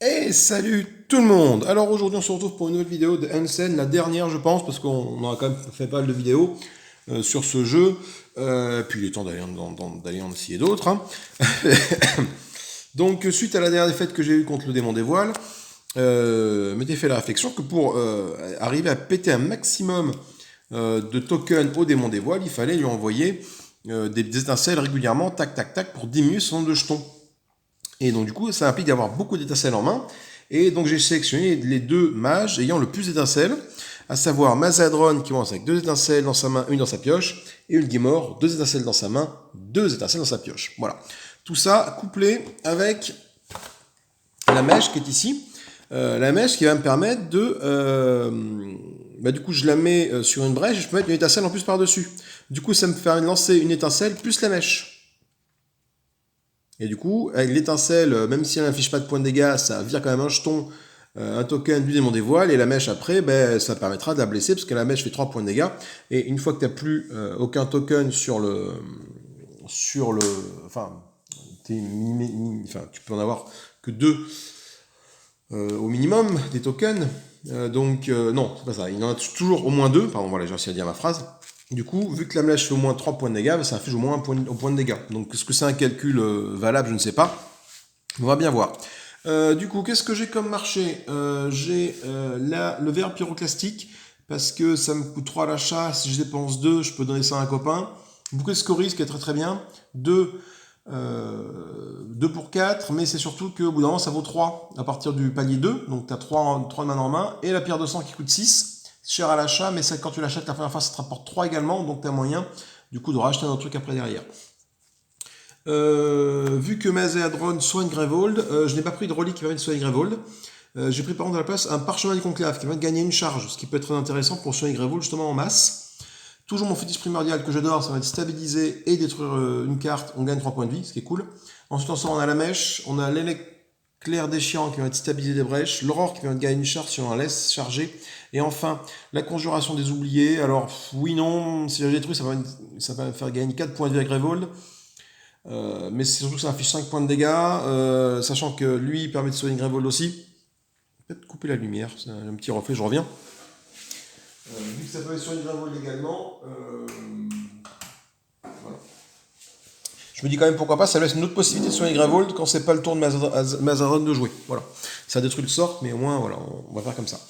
Et salut tout le monde. Alors aujourd'hui on se retrouve pour une nouvelle vidéo de Hansen, la dernière je pense, parce qu'on aura quand même fait pas mal de vidéos sur ce jeu. Puis il est temps d'aller en essayer d'autres, hein. Donc suite à la dernière défaite que j'ai eue contre le démon des voiles, m'étais fait la réflexion que pour arriver à péter un maximum de tokens au démon des voiles, il fallait lui envoyer des étincelles régulièrement, tac tac tac, pour diminuer son nombre de jetons. Et donc du coup, ça implique d'avoir beaucoup d'étincelles en main. Et donc j'ai sélectionné les deux mages ayant le plus d'étincelles, à savoir Mazadron qui commence avec deux étincelles dans sa main, une dans sa pioche, et Ulgimor, deux étincelles dans sa main, deux étincelles dans sa pioche. Voilà. Tout ça couplé avec la mèche qui est ici. La mèche qui va me permettre de... du coup, je la mets sur une brèche et je peux mettre une étincelle en plus par-dessus. Du coup, ça me permet de lancer une étincelle plus la mèche. Et du coup, avec l'étincelle, même si elle n'affiche pas de points de dégâts, ça vire quand même un jeton, un token du démon des voiles, et la mèche après, ça permettra de la blesser, parce que la mèche fait 3 points de dégâts, et une fois que tu n'as plus aucun token sur le... Enfin, tu peux en avoir que 2 au minimum, des tokens. Non, c'est pas ça, il y en a toujours au moins 2, pardon, voilà, j'ai réussi à dire ma phrase. Du coup, vu que la mèche fait au moins 3 points de dégâts, ça inflige au moins un point de dégâts. Donc, est-ce que c'est un calcul valable? Je ne sais pas. On va bien voir. Du coup, qu'est-ce que j'ai comme marché? J'ai le verre pyroclastique, parce que ça me coûte 3 à l'achat. Si je dépense 2, je peux donner ça à un copain. Beaucoup de scories, ce qui est très très bien. 2 pour 4, mais c'est surtout qu'au bout d'un moment, ça vaut 3 à partir du palier 2. Donc, tu as 3 de mana en main. Et la pierre de sang qui coûte 6. Cher à l'achat, mais ça, quand tu l'achètes la première fois, ça te rapporte 3 également. Donc, tu as moyen, du coup, de racheter un autre truc après derrière. Vu que Mazéadron soigne Grevold, je n'ai pas pris de relique qui permet de soigner Grevold. J'ai pris par contre à la place un parchemin du conclave qui permet de gagner une charge, ce qui peut être très intéressant pour soigner Grevold justement en masse. Toujours mon fétiche primordial que j'adore, ça va être stabiliser et détruire une carte, on gagne 3 points de vie, ce qui est cool. Ensuite, on a la mèche, on a l'éclair déchirant qui va stabiliser des brèches, l'aurore qui va gagner une charge si on la laisse charger, et enfin la conjuration des oubliés. Alors, oui, non, si je la détruis, ça va me faire gagner 4 points de vie à Grevold. Mais c'est surtout que ça affiche 5 points de dégâts, sachant que lui permet de soigner Grevold aussi. Peut-être couper la lumière, c'est un petit reflet, je reviens. Vu que ça peut soigner Grevold également, voilà. Je me dis quand même pourquoi pas, ça laisse une autre possibilité de soigner Grevold quand c'est pas le tour de Mazadron de jouer. Voilà. Ça détruit le sort, mais au moins voilà, on va faire comme ça.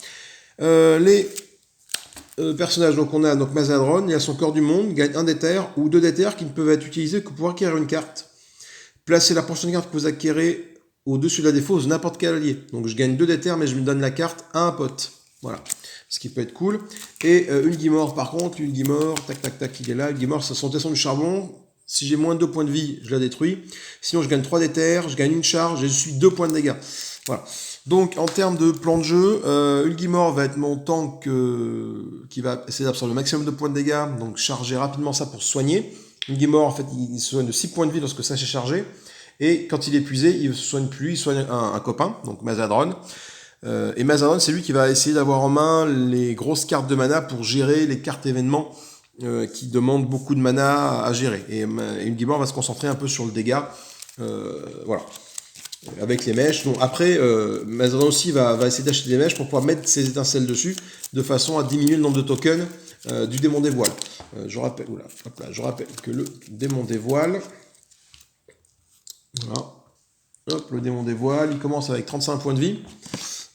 Les personnages, donc on a donc Mazadron, il a son corps du monde, gagne un d'éther ou 2 d'éther qui ne peuvent être utilisés que pour acquérir une carte. Placez la prochaine carte que vous acquérez au-dessus de la défausse de n'importe quel allié. Donc je gagne 2 d'éther, mais je me donne la carte à un pote. Voilà. Ce qui peut être cool. Et Ulgimor, par contre, Ulgimor, tac tac tac, il est là. Ulgimor, ça sont du charbon. Si j'ai moins de 2 points de vie, je la détruis. Sinon, je gagne 3 d'éther, je gagne une charge et je suis 2 points de dégâts. Voilà. Donc, en termes de plan de jeu, Ulgimor va être mon tank qui va essayer d'absorber le maximum de points de dégâts. Donc, charger rapidement ça pour se soigner. Ulgimor, en fait, il se soigne de 6 points de vie lorsque ça s'est chargé. Et quand il est épuisé, il ne se soigne plus, il soigne un copain, donc Mazadron. Et Mazadron, c'est lui qui va essayer d'avoir en main les grosses cartes de mana pour gérer les cartes événements qui demandent beaucoup de mana à gérer. Et Ulgimor va se concentrer un peu sur le dégât. Voilà. Avec les mèches. Donc après, Mazadron aussi va essayer d'acheter des mèches pour pouvoir mettre ses étincelles dessus, de façon à diminuer le nombre de tokens du démon des voiles. Je rappelle que le démon des voiles, voilà. Hop, le démon des voiles, il commence avec 35 points de vie.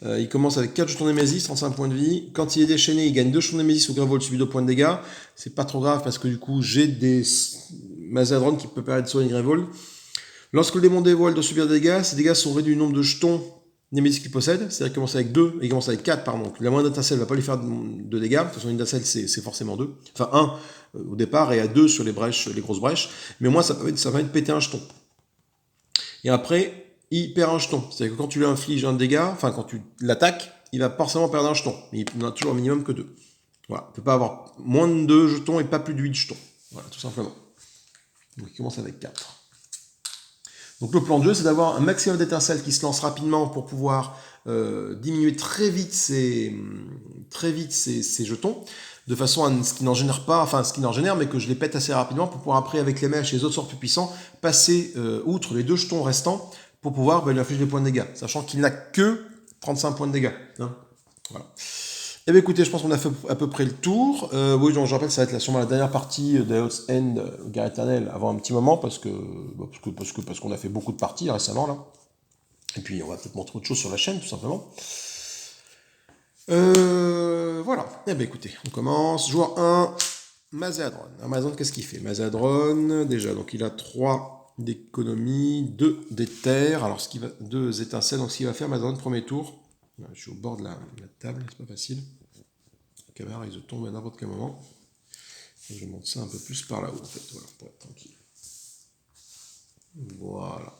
Il commence avec 4 jetons Némésis, 35 points de vie. Quand il est déchaîné, il gagne 2 jetons Némésis au Grevold subit 2 points de dégâts. C'est pas trop grave parce que du coup, j'ai des Mazadron qui peut permettre de soigner Grevold. Lorsque le démon des voiles doit subir des dégâts, ces dégâts sont réduits du nombre de jetons Némésis qu'il possède. C'est-à-dire qu'il commence avec 2 et il commence avec 4, pardon. La moindre étincelle ne va pas lui faire de dégâts. De toute façon, une étincelle, c'est forcément 2. Enfin, 1 au départ et à 2 sur les brèches, les grosses brèches. Mais au moins, ça permet de péter un jeton. Et après, il perd un jeton. C'est-à-dire que quand tu lui infliges un dégât, enfin quand tu l'attaques, il va forcément perdre un jeton. Mais il n'en a toujours un minimum que 2. Voilà. Il ne peut pas avoir moins de 2 jetons et pas plus de 8 jetons. Voilà, tout simplement. Donc il commence avec 4. Donc le plan de jeu, c'est d'avoir un maximum d'étincelles qui se lancent rapidement pour pouvoir diminuer très vite ces jetons, de façon à ce qui n'en génère pas, enfin ce qui n'en génère, mais que je les pète assez rapidement pour pouvoir après, avec les mèches et les autres sorts plus puissants, passer outre les 2 jetons restants pour pouvoir lui infliger des points de dégâts, sachant qu'il n'a que 35 points de dégâts. Hein. Voilà. Eh bien écoutez, je pense qu'on a fait à peu près le tour. Oui, donc, je rappelle, ça va être sûrement la dernière partie d'Eos End, Guerre éternelle, avant un petit moment, parce qu'on a fait beaucoup de parties récemment, là. Et puis on va peut-être montrer autre chose sur la chaîne, tout simplement. Voilà. Eh bien écoutez, on commence. Joueur 1, Mazadron. Alors Mazadron, qu'est-ce qu'il fait? Mazadron, déjà, donc il a 3 d'économie, 2 d'éther, alors 2 étincelles, donc ce qu'il va faire, Mazadron, premier tour. Je suis au bord de la table, c'est pas facile. La caméra risque de tomber à n'importe quel moment. Je monte ça un peu plus par là-haut, en fait, voilà, pour être tranquille. Voilà.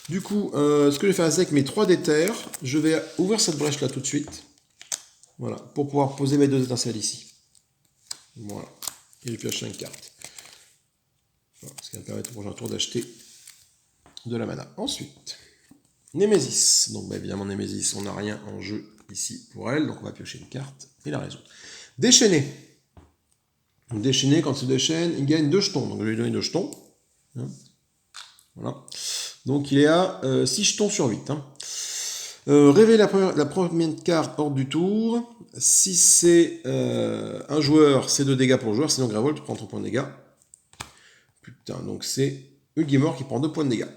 Du coup, ce que je vais faire, c'est avec mes 3 d'éther, je vais ouvrir cette brèche-là tout de suite. Voilà, pour pouvoir poser mes 2 étincelles ici. Voilà. Et je pioche 5 cartes. Voilà, ce qui va me permettre au prochain tour d'acheter de la mana. Ensuite, Némésis. Donc, bah, évidemment, Némésis, on n'a rien en jeu ici pour elle. Donc, on va piocher une carte et la résoudre. Déchaîner. Donc, déchaîner, quand il déchaîne, il gagne 2 jetons. Donc, je vais lui donner 2 jetons. Hein. Voilà. Donc, il est à 6 jetons sur 8. Hein. Révéler la première carte hors du tour. Si c'est un joueur, c'est 2 dégâts pour le joueur. Sinon, Gravold prend 3 points de dégâts. Putain, donc c'est Ulgimor qui prend 2 points de dégâts.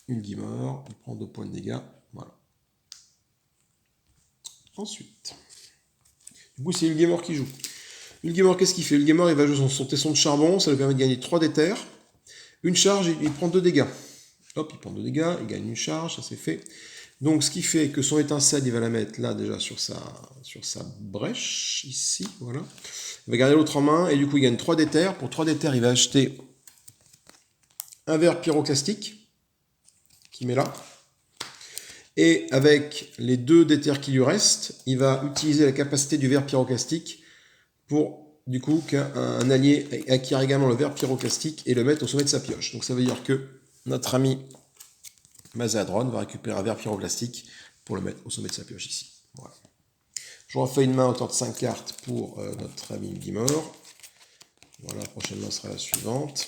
Ulgimor, il prend 2 points de dégâts. Voilà. Ensuite, du coup, c'est Ulgimor qui joue. Ulgimor, qu'est-ce qu'il fait? Ulgimor, il va jouer son tesson de charbon. Ça lui permet de gagner 3 d'éther. Une charge, il prend 2 dégâts. Hop, il prend 2 dégâts. Il gagne une charge, ça c'est fait. Donc, ce qui fait que son étincelle, il va la mettre là, déjà, sur sa brèche, ici, voilà. Il va garder l'autre en main, et du coup, il gagne 3 d'éther. Pour 3 d'éther, il va acheter un verre pyroclastique, qu'il met là. Et avec les 2 d'éther qui lui restent, il va utiliser la capacité du verre pyroclastique pour, du coup, qu'un allié acquiert également le verre pyroclastique et le mette au sommet de sa pioche. Donc, ça veut dire que notre ami Mazadron va récupérer un verre pyroclastique pour le mettre au sommet de sa pioche ici. Voilà. Je refais une main autant de 5 cartes pour notre ami Ulgimor. Voilà, la prochaine main sera la suivante.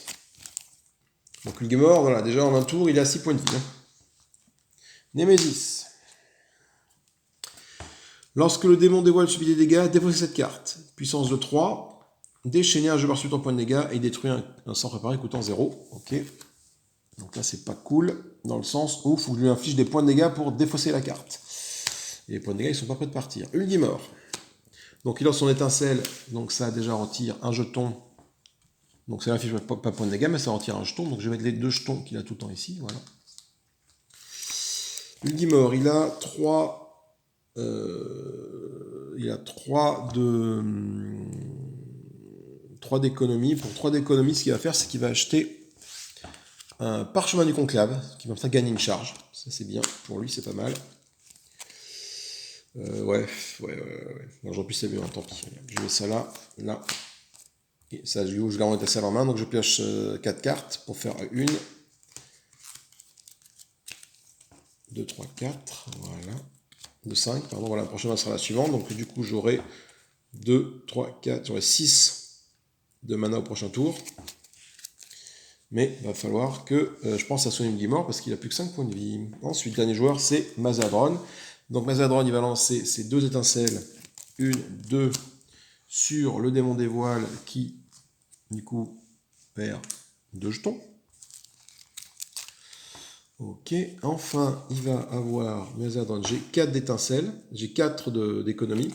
Donc Ulgimor, voilà, déjà en un tour, il a 6 points de vie. Hein. Némésis. Lorsque le démon dévoile subit des dégâts, défaussez cette carte. Puissance de 3. Déchaîner un jeu par suite en point de dégâts et détruire un sort préparé coûtant 0. Ok. Donc là, c'est pas cool, dans le sens où il faut que je lui inflige des points de dégâts pour défausser la carte. Et les points de dégâts, ils sont pas prêts de partir. Ulgimor. Donc il lance son étincelle, donc ça déjà retire un jeton. Donc ça n'affiche pas de points de dégâts, mais ça retire un jeton. Donc je vais mettre les 2 jetons qu'il a tout le temps ici. Voilà. Ulgimor, il a 3. Il a 3 d'économie. Pour 3 d'économie, ce qu'il va faire, c'est qu'il va acheter un parchemin du conclave, qui va me faire gagner une charge. Ça c'est bien, pour lui c'est pas mal. Ouais. Non, j'aurais pu c'est mieux, hein, tant pis. Je mets ça là, là. Et ça, je garde mon étincelle en main, donc je pioche 4 cartes pour faire 1. 2, 3, 4, voilà. De 5, pardon, voilà, la prochaine sera la suivante. Donc du coup j'aurai 2, 3, 4, j'aurai 6 de mana au prochain tour. Mais il va falloir que je pense à son Ulgimor parce qu'il a plus que 5 points de vie. Ensuite, le dernier joueur, c'est Mazadron. Donc Mazadron, il va lancer ses 2 étincelles, 1, 2, sur le démon des voiles qui, du coup, perd 2 jetons. Ok, enfin, il va avoir, Mazadron, j'ai 4 d'étincelles, j'ai 4 d'économie.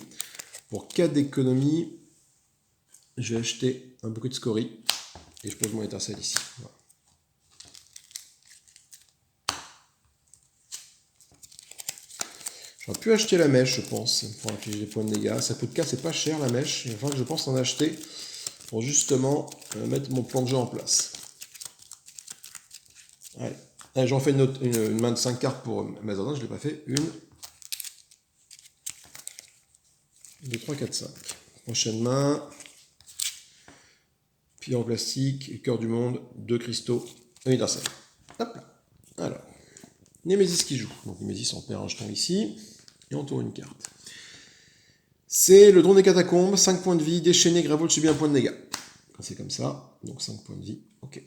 Pour 4 d'économie, je vais acheter un bouquet de scories. Et je pose mon étincelle ici. Voilà. J'aurais pu acheter la mèche, je pense, pour infliger des points de dégâts. Ça coûte 4, c'est pas cher la mèche. Il va falloir que je pense en acheter pour justement mettre mon plan de jeu en place. Allez, j'en fais une main de 5 cartes pour Mazadron, je ne l'ai pas fait. 1, 2, 3, 4, 5. Prochaine main. Pierre en plastique, cœur du monde, 2 cristaux, un étincelle. Hop là. Alors, Némésis qui joue. Donc Némésis, on perd un jeton ici, et on tourne une carte. C'est le drone des catacombes, 5 points de vie, déchaîné, Gravold subit un point de dégâts. Quand c'est comme ça, donc 5 points de vie, ok.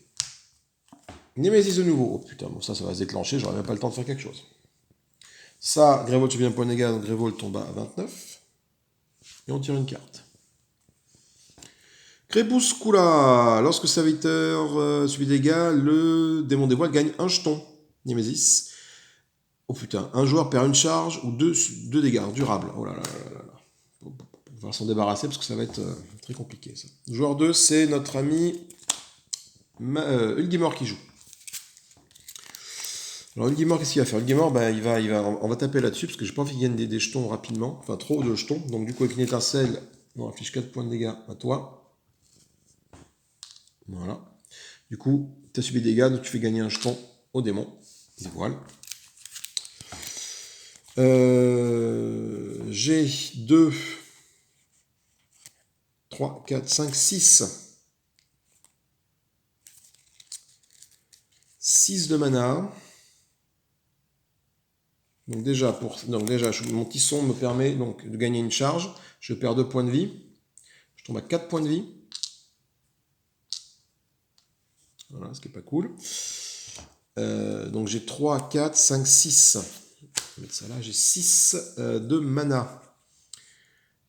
Némésis de nouveau. Oh putain, bon, ça va se déclencher, j'aurai même pas le temps de faire quelque chose. Ça, Grévold subit un point de dégâts, donc Grévold tombe à 29. Et on tire une carte. Crépuscula. Lorsque serviteur subit des dégâts, le démon des voiles gagne un jeton. Némésis. Oh putain, un joueur perd une charge ou deux dégâts durables. Oh là là là là là. On va s'en débarrasser parce que ça va être très compliqué ça. Joueur 2, c'est notre ami Ulgimor qui joue. Alors Ulgimor, qu'est-ce qu'il va faire? Ulgimor, bah, on va taper là-dessus parce que j'ai pas envie qu'il gagne des jetons rapidement. Enfin, trop de jetons. Donc du coup, avec une étincelle, on affiche 4 points de dégâts à toi. Voilà. Du coup, tu as subi des dégâts, donc tu fais gagner un jeton au démon. Et voilà. J'ai 2, 3, 4, 5, 6. 6 de mana. Donc déjà, mon tisson me permet donc de gagner une charge. Je perds 2 points de vie. Je tombe à 4 points de vie. Voilà, ce qui n'est pas cool. Donc j'ai 3, 4, 5, 6. Je vais mettre ça là. J'ai 6 de mana.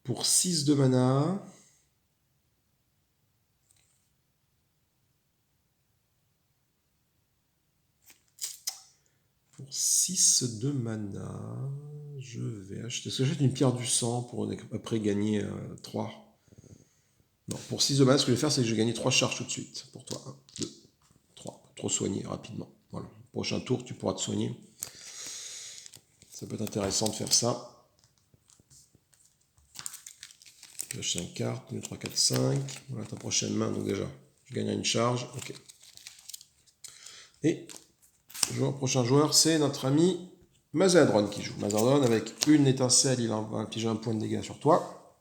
Pour 6 de mana... Pour 6 de mana, je vais acheter... Est-ce que j'achète une pierre du sang pour après gagner 3? Non, pour 6 de mana, ce que je vais faire, c'est que je vais gagner 3 charges tout de suite. Pour toi, 1, 2, 3. Pour te soigner rapidement. Voilà. Prochain tour, tu pourras te soigner. Ça peut être intéressant de faire ça. J'achète 5 cartes, 2, 3, 4, 5. Voilà ta prochaine main, donc déjà, je gagne une charge. Ok. Et prochain joueur, c'est notre ami Mazadron qui joue. Mazadron, avec une étincelle, il va infliger un point de dégâts sur toi.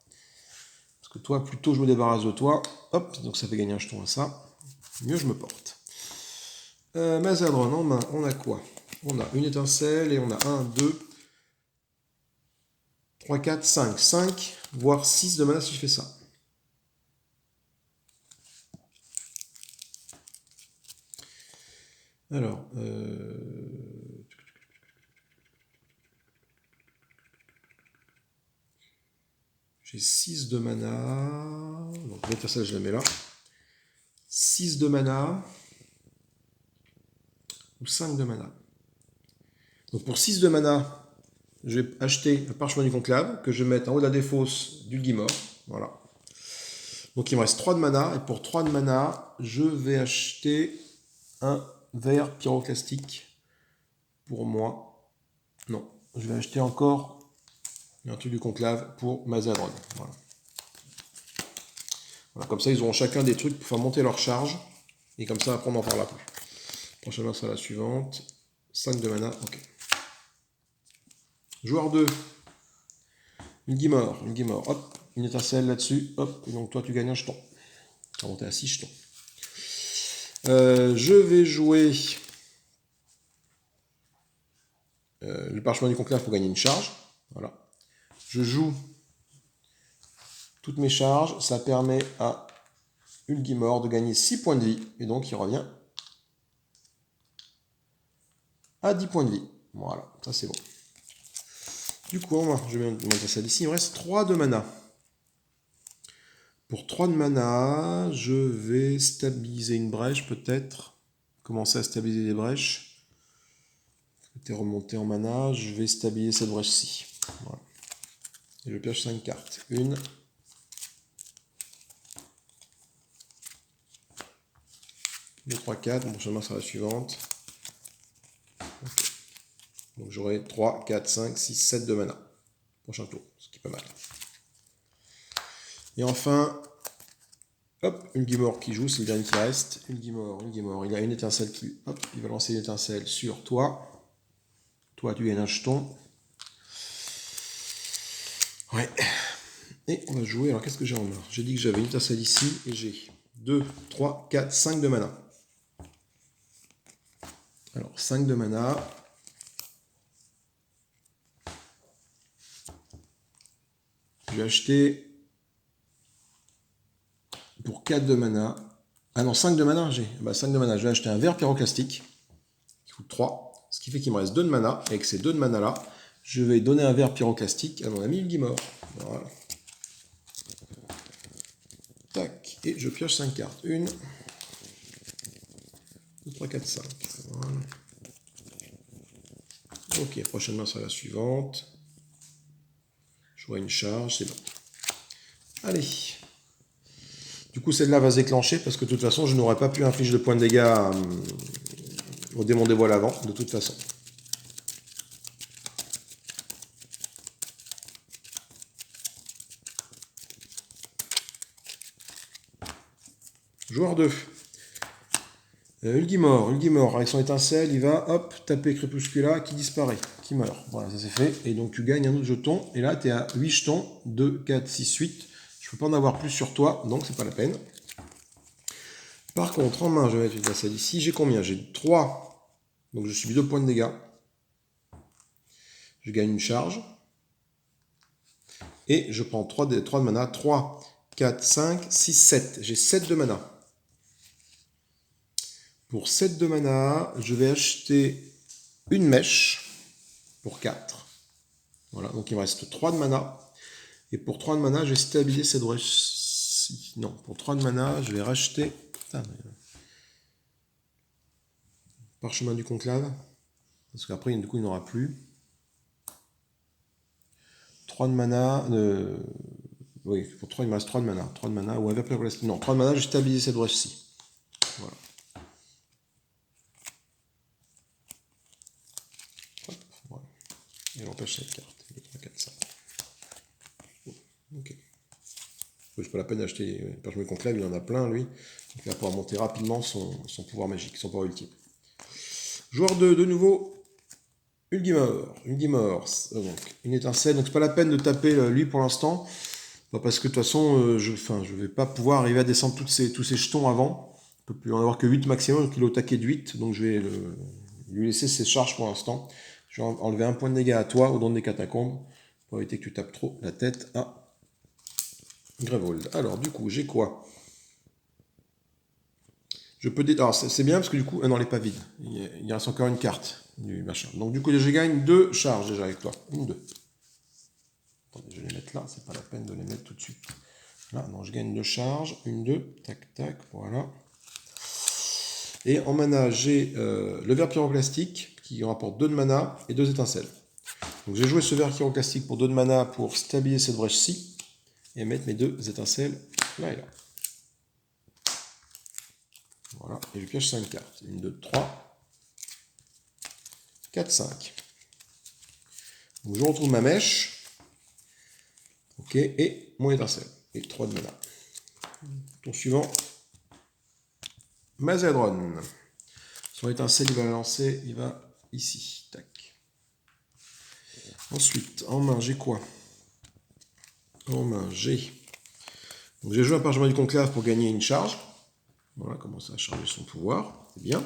Parce que toi, plus tôt je me débarrasse de toi, hop, donc ça fait gagner un jeton à ça. Mieux je me porte. Mazadron en main, on a quoi? On a une étincelle et on a 1, 2, 3, 4, 5. 5, voire 6 de mana si je fais ça. Alors, j'ai 6 de mana. Donc l'étincelle, je la mets là. 6 de mana. Ou 5 de mana. Donc pour 6 de mana, je vais acheter un parchemin du conclave que je vais mettre en haut de la défausse d'Ulgimor. Voilà. Donc il me reste 3 de mana. Et pour 3 de mana, je vais acheter un verre pyroclastique pour moi. Non, je vais acheter encore un truc du conclave pour Mazadron. Voilà. Voilà, comme ça, ils auront chacun des trucs pour faire monter leur charge. Et comme ça, après, on n'en parlera plus. Prochainement, c'est la suivante. 5 de mana, ok. Joueur 2. Ulgimor, hop, une étincelle là-dessus, hop, et donc toi tu gagnes un jeton. Tu vas monter à 6 jetons. Je vais jouer le parchemin du conclave pour gagner une charge. Voilà. Je joue toutes mes charges, ça permet à Ulgimor de gagner 6 points de vie, et donc il revient à 10 points de vie. Voilà, ça c'est bon. Du coup, je vais mettre ça ici, il me reste 3 de mana. Pour 3 de mana, je vais stabiliser une brèche peut-être. Commencer à stabiliser les brèches. Tu es remonté en mana, je vais stabiliser cette brèche-ci. Voilà. Et je pioche 5 cartes. 1, 2, 3, 4. Mon chemin sera la suivante. Okay. Donc j'aurai 3, 4, 5, 6, 7 de mana. Prochain tour, ce qui est pas mal. Et enfin, hop, Ulgimor qui joue, c'est le dernier qui reste. Ulgimor, il a une étincelle qui... Hop, il va lancer une étincelle sur toi. Toi, tu gagnes un jeton. Ouais. Et on va jouer. Alors, qu'est-ce que j'ai en main? J'ai dit que j'avais une étincelle ici et j'ai 2, 3, 4, 5 de mana. Alors, 5 de mana. Je vais acheter pour 4 de mana Ah non, 5 de mana, j'ai. Bah 5 de mana, je vais acheter un verre pyroclastique, qui coûte 3, ce qui fait qu'il me reste 2 de mana. Et avec ces 2 de mana là, je vais donner un verre pyroclastique à mon ami Ulgimor. Voilà. Tac, et je pioche 5 cartes. 1, 2, 3, 4, 5. Voilà. Ok, prochaine main sera la suivante. Je vois une charge, c'est bon. Allez. Du coup, celle-là va se déclencher parce que de toute façon, je n'aurais pas pu infliger de points de dégâts au démon des voiles avant, de toute façon. Joueur 2. Ulgimor, avec son étincelle, il va, hop, taper Crépuscula, qui disparaît, qui meurt. Voilà, ça c'est fait. Et donc tu gagnes un autre jeton. Et là, tu es à 8 jetons. 2, 4, 6, 8. Je ne peux pas en avoir plus sur toi, donc c'est pas la peine. Par contre, en main, je vais mettre une étincelle ici. J'ai combien? J'ai 3. Donc je subis 2 points de dégâts. Je gagne une charge. Et je prends 3 de mana. 3, 4, 5, 6, 7. J'ai 7 de mana. Pour 7 de mana, je vais acheter une mèche pour 4. Voilà, donc il me reste 3 de mana. Et pour 3 de mana, je vais stabiliser cette brèche-ci. Non, pour 3 de mana, je vais racheter... Putain, Parchemin du conclave. Parce qu'après, du coup, il n'y en aura plus. 3 de mana... Oui, pour 3, il me reste 3 de mana. 3 de mana, ou un verre plastique. Non, 3 de mana, je vais stabiliser cette brèche-ci. Voilà. Hop, voilà. Et j'empêche cette carte. 2, 3, 4, 5. Ok. C'est pas la peine d'acheter Parchemin du conclave, il en a plein, lui. Donc il va pouvoir monter rapidement son pouvoir magique, son pouvoir ultime. Joueur 2, de nouveau, Ulgimor, donc une étincelle, donc c'est pas la peine de taper lui pour l'instant, parce que de toute façon, je vais pas pouvoir arriver à descendre tous ces jetons avant, je peux plus en avoir que 8 maximum, donc il est au taquet de 8, donc je vais lui laisser ses charges pour l'instant. Je vais enlever un point de dégâts à toi, au don des catacombes, pour éviter que tu tapes trop la tête à Grevold. Alors du coup, j'ai quoi? Je peux alors c'est bien parce que du coup, non, elle n'est pas vide. Il reste encore une carte du machin. Donc du coup, je gagne 2 charges déjà avec toi. 1, 2. Attendez, je vais les mettre là, c'est pas la peine de les mettre tout de suite. Là, non, je gagne 2 charges. 1, 2, tac, tac, voilà. Et en mana, j'ai le verre pyroclastique qui rapporte 2 de mana et 2 étincelles. Donc j'ai joué ce verre pyroclastique pour 2 de mana pour stabiliser cette brèche-ci et mettre mes 2 étincelles là et là. Voilà, et je pioche 5 cartes. 1, 2, 3, 4, 5. Donc je retrouve ma mèche. Ok, et mon étincelle. Et 3 de mana. Tour suivant. Mazadron. Son étincelle, il va la lancer, il va ici. Tac. Ensuite, en main, j'ai quoi? En main, j'ai... Donc j'ai joué un parchemin du conclave pour gagner une charge. Voilà, commencer à charger son pouvoir. C'est bien.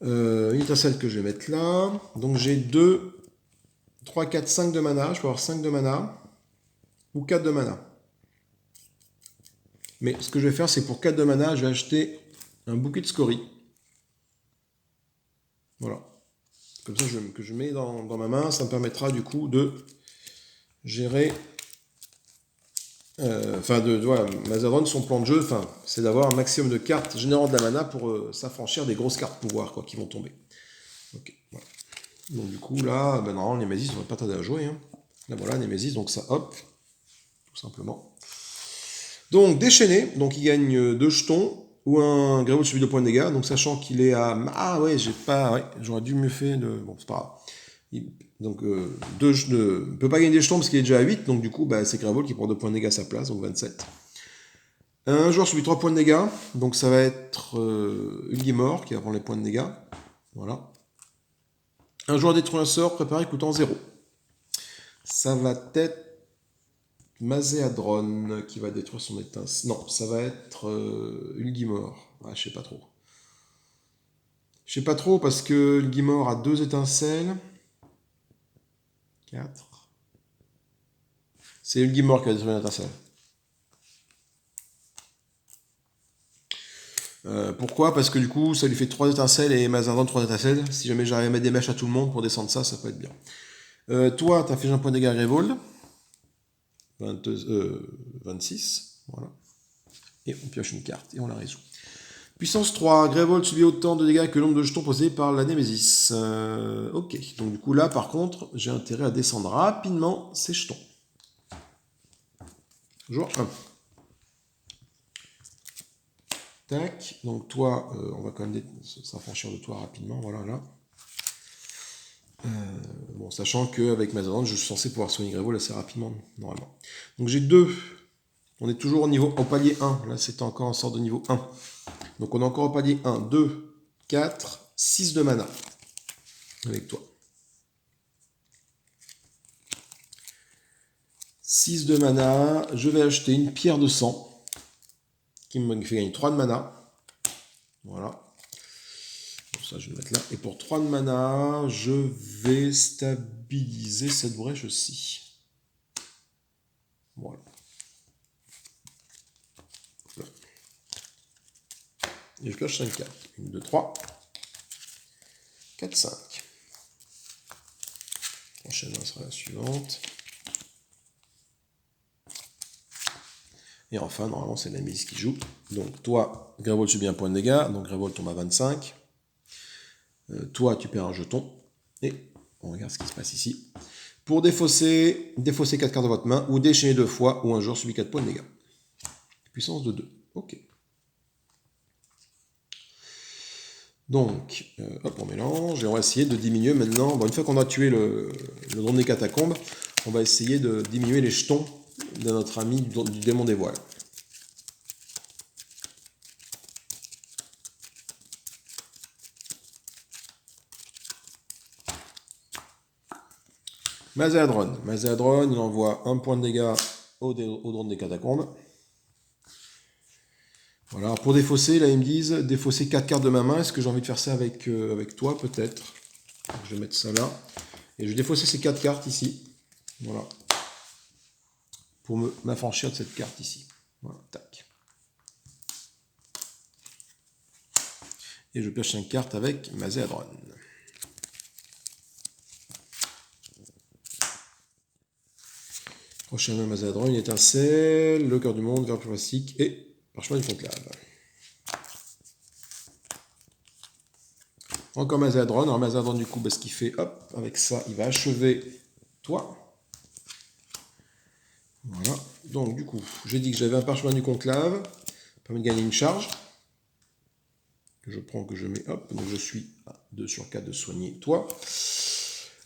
Une étincelle que je vais mettre là. Donc j'ai 2, 3, 4, 5 de mana. Je peux avoir 5 de mana. Ou 4 de mana. Mais ce que je vais faire, c'est pour 4 de mana, je vais acheter un bouquet de scories. Voilà. Comme ça, que je mets dans ma main. Ça me permettra du coup de gérer... voilà, Mazadron, son plan de jeu, c'est d'avoir un maximum de cartes générant de la mana pour s'affranchir des grosses cartes pouvoir qui vont tomber. Ok, voilà. Donc du coup, là, normalement, Némésis, on va pas tarder à jouer. Hein. Là, voilà, Némésis, donc ça, hop, tout simplement. Donc, déchaîné, donc il gagne 2 jetons, ou un Grevold subit 2 points de dégâts, donc sachant qu'il est à... Ah ouais, j'aurais dû mieux faire de... Bon, c'est pas grave. Donc, je ne peut pas gagner des jetons parce qu'il est déjà à 8, donc du coup, c'est Grevold qui prend 2 points de dégâts à sa place, donc 27. Un joueur subit 3 points de dégâts, donc ça va être Ulgimor qui va prendre les points de dégâts. Voilà. Un joueur détruit un sort préparé coûtant 0. Ça va être Mazéadron qui va détruire son étincelle. Non, ça va être Ulgimor. Ah, je sais pas trop. Je sais pas trop parce que Ulgimor a 2 étincelles. 4. C'est Ulgimor qui va détruire une étincelle. Pourquoi? Parce que du coup, ça lui fait 3 étincelles et Mazardon 3 étincelles. Si jamais j'arrive à mettre des mèches à tout le monde pour descendre ça, ça peut être bien. Toi, tu as fait un point de dégâts Revolt. 26. Voilà. Et on pioche une carte et on la résout. Puissance 3, Grevold subit autant de dégâts que le nombre de jetons posés par la Némésis. Ok, donc du coup là par contre, j'ai intérêt à descendre rapidement ces jetons. Joueur 1. Tac, donc toi, on va quand même s'affranchir de toi rapidement, voilà là. Bon, sachant qu'avec Mazadon, je suis censé pouvoir soigner Grevold assez rapidement, normalement. Donc j'ai 2. On est toujours au palier 1, là c'est encore en sorte de niveau 1. Donc on est encore au palier 1, 2, 4, 6 de mana avec toi. 6 de mana, je vais acheter une pierre de sang qui me fait gagner 3 de mana. Voilà. Pour ça, je vais le mettre là. Et pour 3 de mana, je vais stabiliser cette brèche aussi. Voilà. Et je pioche 5 cartes. 1, 2, 3, 4, 5. Prochaine sera la suivante. Et enfin, normalement, c'est la mise qui joue. Donc, toi, Grevold subit un point de dégâts. Donc, Grevold tombe à 25. Toi, tu perds un jeton. Et on regarde ce qui se passe ici. Pour défausser 4 cartes de votre main, ou déchaîner 2 fois, ou un joueur subit 4 points de dégâts. Puissance de 2. Ok. Donc, hop, on mélange. Et on va essayer de diminuer maintenant. Bon, une fois qu'on a tué le drone des catacombes, on va essayer de diminuer les jetons de notre ami du démon des voiles. Mazadron. Mazadron, il envoie 1 point de dégâts au drone des catacombes. Voilà, pour défausser, là ils me disent défausser 4 cartes de ma main. Est-ce que j'ai envie de faire ça avec toi peut-être? Je vais mettre ça là. Et je vais défausser ces 4 cartes ici. Voilà. Pour m'affranchir de cette carte ici. Voilà, tac. Et je pioche 5 cartes avec Mazadron. Prochainement Mazadron, une étincelle, le cœur du monde, verre plastique et parchemin du conclave. Encore Mazadron. Alors Mazadron du coup, ce qu'il fait, hop, avec ça, il va achever toi. Voilà. Donc du coup, j'ai dit que j'avais un parchemin du conclave, permet de gagner une charge. Que je prends, que je mets, hop, donc je suis à 2 sur 4 de soigner toi.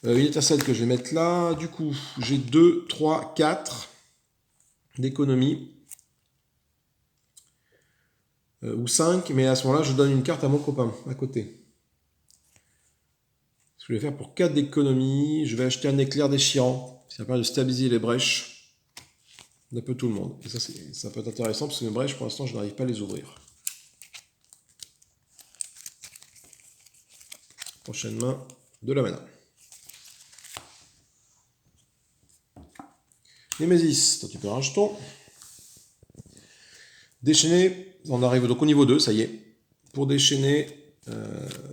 Une étincelle que je vais mettre là. Du coup, j'ai 2, 3, 4 d'économie. Ou 5, mais à ce moment-là, je donne une carte à mon copain, à côté. Ce que je vais faire pour 4 d'économie, je vais acheter un éclair déchirant. Ça permet de stabiliser les brèches d'un peu tout le monde. Et ça peut être intéressant, parce que mes brèches, pour l'instant, je n'arrive pas à les ouvrir. Prochaine main, de la mana. Némésis, toi tu perds un jeton. Déchaîner, on arrive donc au niveau 2, ça y est. Pour déchaîner,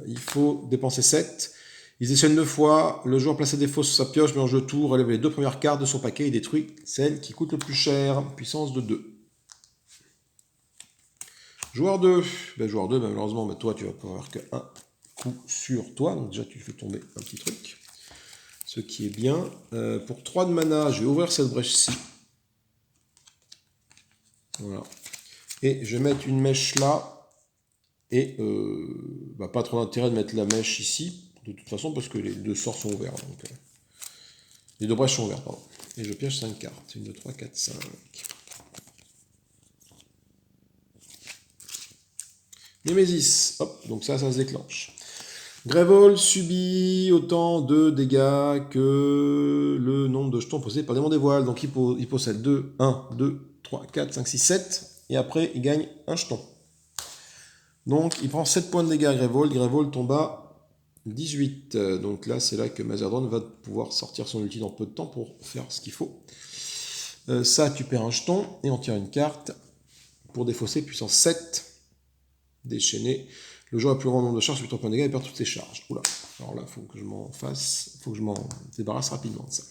il faut dépenser 7. Il déchaîne 2 fois, le joueur place des fausses sur sa pioche, mélange le tout, relève les 2 premières cartes de son paquet et détruit celle qui coûte le plus cher. Puissance de 2. Joueur 2. Joueur 2, malheureusement, toi tu vas pouvoir que un coup sur toi. Donc déjà tu fais tomber un petit truc. Ce qui est bien. Pour 3 de mana, je vais ouvrir cette brèche-ci. Voilà. Et je vais mettre une mèche là. Et pas trop d'intérêt de mettre la mèche ici. De toute façon, parce que les 2 sorts sont ouverts. Donc, les 2 brèches sont ouvertes, pardon. Et je pioche 5 cartes. 1, 2, 3, 4, 5. Némésis. Hop, donc ça se déclenche. Grevold subit autant de dégâts que le nombre de jetons possédés par Démon des Voiles. Donc il possède 2, 1, 2, 3, 4, 5, 6, 7. Et après, il gagne un jeton. Donc il prend 7 points de dégâts à Grevold. Grevold tombe à 18. Donc là, c'est là que Mazadron va pouvoir sortir son ulti dans peu de temps pour faire ce qu'il faut. Ça, tu perds un jeton et on tire une carte pour défausser puissance 7. Déchaîner. Le joueur a plus grand nombre de charges, sur 3 points de dégâts et perd toutes ses charges. Oula. Alors là, il faut que je m'en fasse. Il faut que je m'en débarrasse rapidement de ça.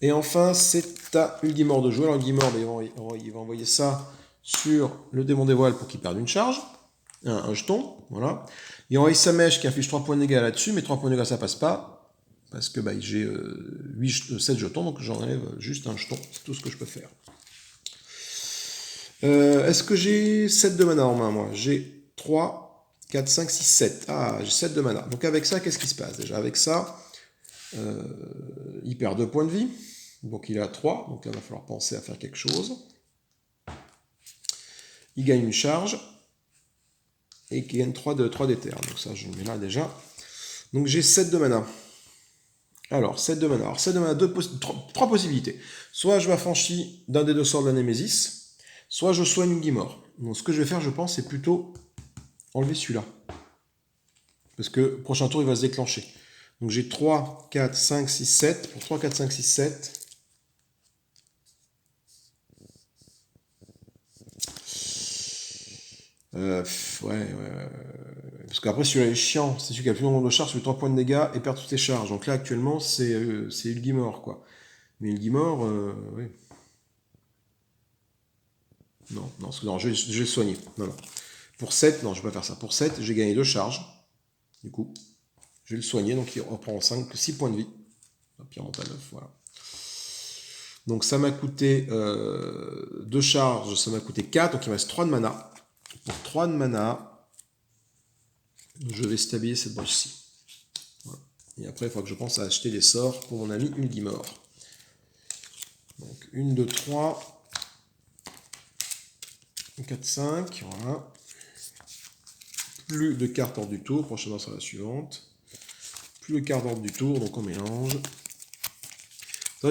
Et enfin, c'est à Ulgimor de jouer. Alors Ulgimor, il va envoyer ça sur le démon des voiles pour qu'il perde une charge. Un jeton. Voilà. Il envoie sa mèche qui inflige 3 points de dégâts là-dessus, mais 3 points de dégâts ça passe pas. Parce que j'ai 7 jetons, donc j'enlève juste un jeton. C'est tout ce que je peux faire. Est-ce que j'ai 7 de mana en main, moi? J'ai 3, 4, 5, 6, 7. Ah, j'ai 7 de mana. Donc avec ça, qu'est-ce qui se passe déjà? Avec ça, il perd 2 points de vie. Donc il est à 3. Donc là, il va falloir penser à faire quelque chose. Il gagne une charge. Et il gagne 3 d'éther. Donc ça, je le mets là déjà. Donc j'ai 7 de mana. Alors, 7 de mana. Alors, 7 de mana, 3 possibilités. Soit je m'affranchis d'un des deux sorts de la Némésis, soit je soigne Ulgimor. Donc, ce que je vais faire, je pense, c'est plutôt enlever celui-là. Parce que prochain tour, il va se déclencher. Donc, j'ai 3, 4, 5, 6, 7. Pour 3, 4, 5, 6, 7. Ouais. Parce qu'après, celui-là est chiant. C'est celui qui a le plus nombre de charges, celui 3 points de dégâts et perd toutes ses charges. Donc là, actuellement, c'est Ulgimor, quoi. Mais Ulgimor, oui. Non, je vais le soigner. Non. Pour 7, non, je ne vais pas faire ça. Pour 7, j'ai gagné 2 charges. Du coup, je vais le soigner. Donc, il reprend 6 points de vie. Puis, il remonte à 9, voilà. Donc, ça m'a coûté 2 charges. Ça m'a coûté 4. Donc, il me reste 3 de mana. Pour 3 de mana, je vais stabiliser cette broche-ci. Voilà. Et après, il faudra que je pense à acheter des sorts pour mon ami Ulgimor. Donc, 1, 2, 3... 4, 5, voilà. Plus de cartes hors du tour, prochainement sera la suivante. Plus de cartes hors du tour, donc on mélange.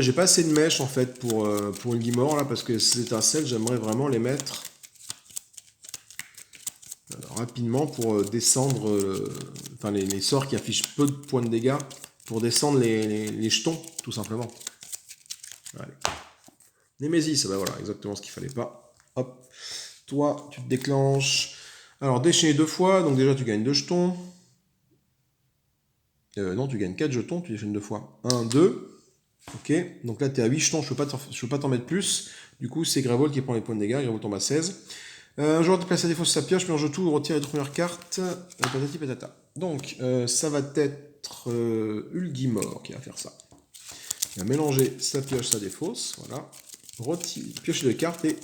J'ai pas assez de mèches en fait pour Ulgimor là, parce que ces étincelles, j'aimerais vraiment les mettre rapidement pour descendre, les sorts qui affichent peu de points de dégâts, pour descendre les jetons, tout simplement. Allez. Némésis, bah voilà, exactement ce qu'il fallait pas. Hop. Toi, tu te déclenches. Alors, déchaîner 2 fois, donc déjà tu gagnes 2 jetons. Non, tu gagnes 4 jetons, tu déchaînes 2 fois. 1, 2. Ok, donc là tu es à 8 jetons, je peux pas t'en mettre plus. Du coup, c'est Gravold qui prend les points de dégâts, Gravold tombe à 16. Un joueur déplace à défaut sa pioche, mélange tout, retire les 2 premières cartes. Patati patata. Donc, ça va être Ulgimor qui va faire ça. Il va mélanger sa pioche, sa défausse, voilà. Piocher 2 cartes et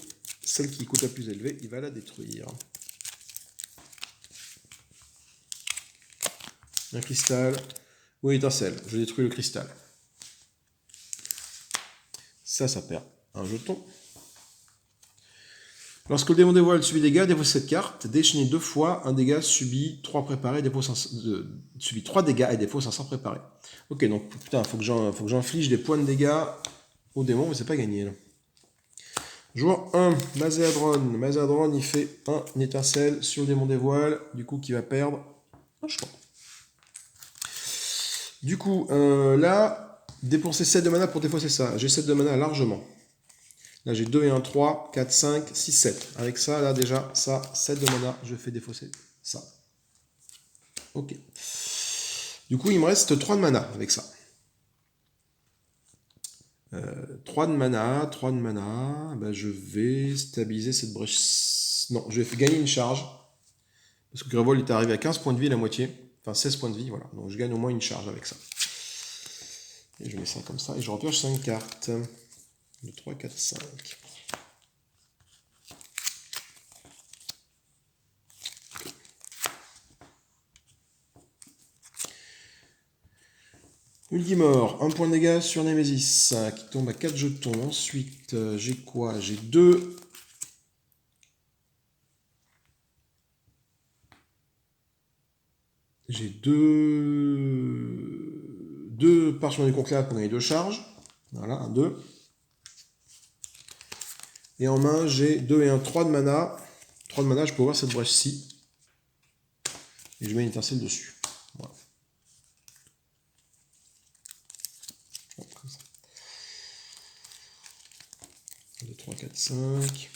celle qui coûte la plus élevée, il va la détruire. Un cristal ou une étincelle. Je détruis le cristal. Ça perd un jeton. Lorsque le démon des voiles subit des dégâts, défausse cette carte. Déchaîner 2 fois, un dégât subit 3 préparés, subit 3 dégâts et défausse un sort préparé. Ok, donc putain, faut que j'inflige des points de dégâts au démon, mais c'est pas gagné là. Joueur 1, Mazéadron. Mazéadron, il fait une étincelle sur le démon des voiles, du coup qui va perdre un jeton. Du coup, là, dépenser 7 de mana pour défausser ça. J'ai 7 de mana largement. Là, j'ai 2 et 1, 3, 4, 5, 6, 7. Avec ça, là, déjà, ça, 7 de mana, je fais défausser ça. Ok. Du coup, il me reste 3 de mana avec ça. 3 de mana, ben, je vais stabiliser cette brèche. Non, je vais gagner une charge. Parce que Gravold est arrivé à 15 points de vie, la moitié. Enfin, 16 points de vie, voilà. Donc, je gagne au moins une charge avec ça. Et je mets ça comme ça. Et je repioche 5 cartes. 2, 3, 4, 5. Ulgimor, 1 point de dégâts sur Némésis, qui tombe à 4 jetons. Ensuite, j'ai quoi? J'ai 2. J'ai 2 parchemins du conclave pour gagner 2 charges. Voilà, 1, 2. Et en main, j'ai 2 et 1, 3 de mana. 3 de mana, je peux ouvrir cette brèche-ci. Et je mets une étincelle dessus. Voilà. 2, 3, 4, 5.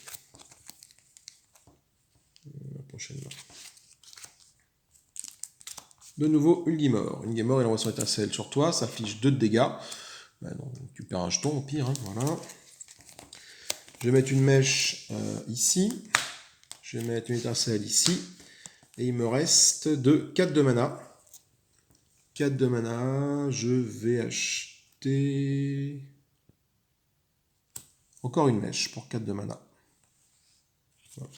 prochaine main. De nouveau, Ulgimor. Ulgimor, il envoie son étincelle sur toi, ça affiche 2 de dégâts. Ben non, tu perds un jeton au pire, hein, voilà. Je vais mettre une mèche ici. Je vais mettre une étincelle ici. Et il me reste 4 de mana. 4 de mana, je vais acheter encore une mèche pour 4 de mana. Voilà.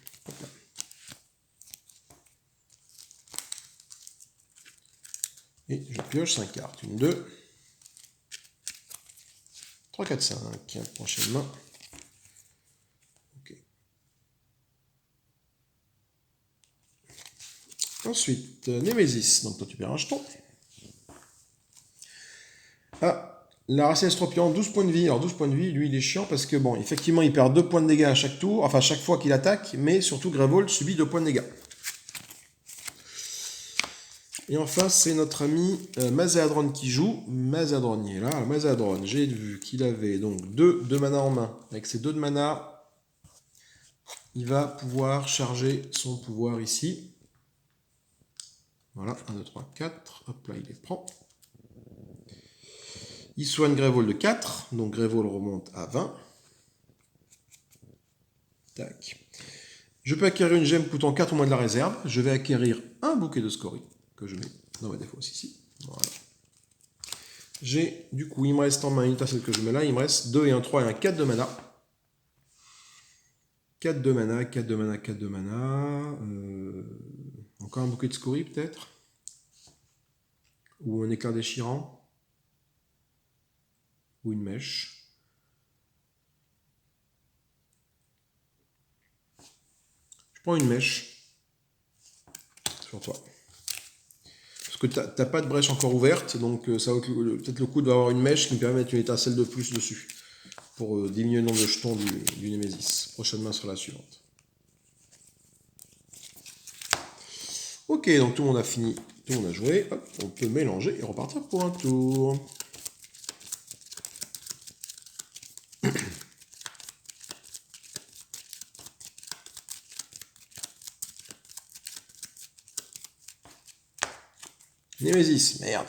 Et je pioche 5 cartes. 1, 2, 3, 4, 5. Prochaine main. Ok. Ensuite, Némésis. Donc toi tu perds un jeton. Ah, la racine Estropion, 12 points de vie. Alors 12 points de vie, lui il est chiant parce que bon, effectivement il perd 2 points de dégâts à chaque tour, enfin chaque fois qu'il attaque, mais surtout Grevold subit 2 points de dégâts. Et enfin, c'est notre ami Mazéadron qui joue. Mazéadron, il est là. Alors, Mazéadron, j'ai vu qu'il avait donc 2 de mana en main. Avec ces 2 de mana, il va pouvoir charger son pouvoir ici. Voilà, 1, 2, 3, 4. Hop là, il les prend. Il soigne Grevold de 4. Donc Grevold remonte à 20. Tac. Je peux acquérir une gemme coûtant 4 au moins de la réserve. Je vais acquérir un bouquet de scories que je mets dans ma défausse ici. Voilà. J'ai, du coup, il me reste en main une étincelle que je mets là. Il me reste 2 et un 3 et un 4 de mana. 4 de mana, 4 de mana, 4 de mana. Encore un bouquet de scories peut-être. Ou un éclair déchirant. Ou une mèche. Je prends une mèche. Sur toi. Parce que tu n'as pas de brèche encore ouverte. Donc ça vaut peut-être le coup d'avoir une mèche qui me permet de mettre une étincelle de plus dessus. Pour diminuer le nombre de jetons du Némésis. Prochaine main sera la suivante. Ok, donc tout le monde a fini, tout le monde a joué. Hop, on peut mélanger et repartir pour un tour. Némésis, merde.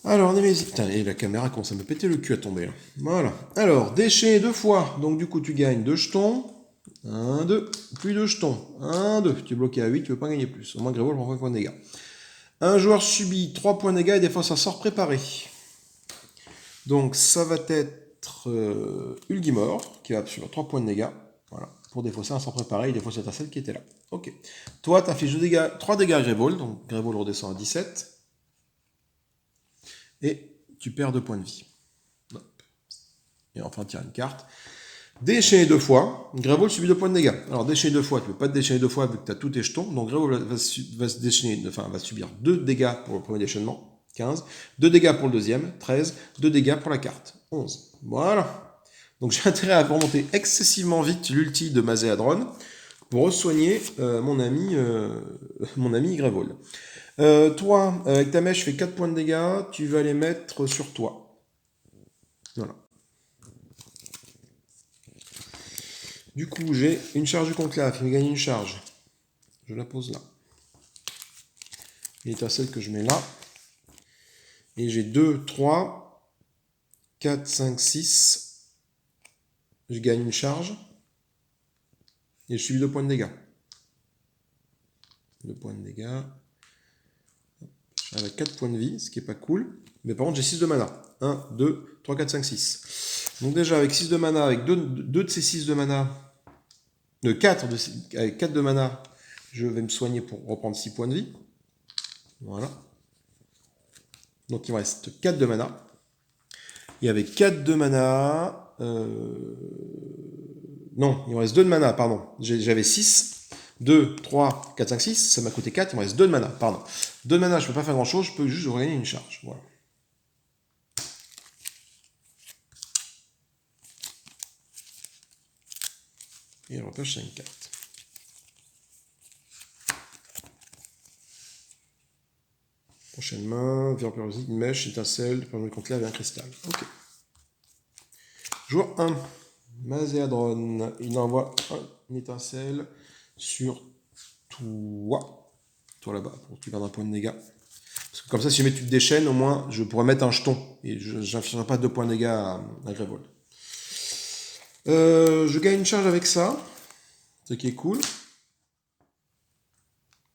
Alors, Némésis. Putain, et la caméra commence à me péter le cul à tomber là. Voilà. Alors, déchet 2 fois. Donc, du coup, tu gagnes 2 jetons. 1, 2. Plus 2 jetons. 1, 2. Tu es bloqué à 8, tu ne peux pas gagner plus. Au moins, Grevold prend 5 points de dégâts. Un joueur subit 3 points de dégâts et défense un sort préparé. Donc, ça va être Ulgimor qui va subir 3 points de dégâts. Voilà. Pour défausser un sort préparé, il défausse l'étincelle qui était là. Ok. Toi, tu affiches 3 dégâts à Grevold. Donc, Grevold redescend à 17. Et tu perds 2 points de vie. Hop. Et enfin, tire une carte. Déchaîné 2 fois. Grevold subit 2 points de dégâts. Alors, déchaîné 2 fois, tu ne peux pas te déchaîner 2 fois vu que tu as tous tes jetons. Donc, Grevold va subir 2 dégâts pour le premier déchaînement. 15. 2 dégâts pour le deuxième. 13. 2 dégâts pour la carte. 11. Voilà. Donc, j'ai intérêt à remonter excessivement vite l'ulti de Mazéadron pour re-soigner mon ami Grevold. Toi, avec ta mèche, je fais 4 points de dégâts. Tu vas les mettre sur toi. Voilà. Du coup, j'ai une charge du conclave qui me gagne une charge. Je la pose là. L'étincelle que je mets là. Et j'ai 2, 3, 4, 5, 6. Je gagne une charge. Et je subis 2 points de dégâts. 2 points de dégâts. J'arrive à 4 points de vie, ce qui n'est pas cool. Mais par contre, j'ai 6 de mana. 1, 2, 3, 4, 5, 6. Donc déjà, avec 6 de mana, avec 2 de ces 6 de mana, avec 4 de mana, je vais me soigner pour reprendre 6 points de vie. Voilà. Donc il me reste 4 de mana. Et avec 4 de mana... Non, il me reste 2 de mana, pardon. J'avais 6. 2, 3, 4, 5, 6. Ça m'a coûté 4, il me reste 2 de mana, pardon. 2 de mana, je ne peux pas faire grand chose, je peux juste regagner une charge. Voilà. Et je repêche 5 cartes. Prochaine main, Vampirosite, une mèche, étincelle, permet de conclave et un cristal. Ok. Joueur 1. Mazéadron, il envoie une étincelle sur toi. Toi là-bas, pour que tu gardes un point de dégâts. Parce que comme ça, si jamais tu te déchaînes, au moins, je pourrais mettre un jeton. Et je n'infligerai pas 2 points de dégâts à Grévold. Je gagne une charge avec ça. Ce qui est cool.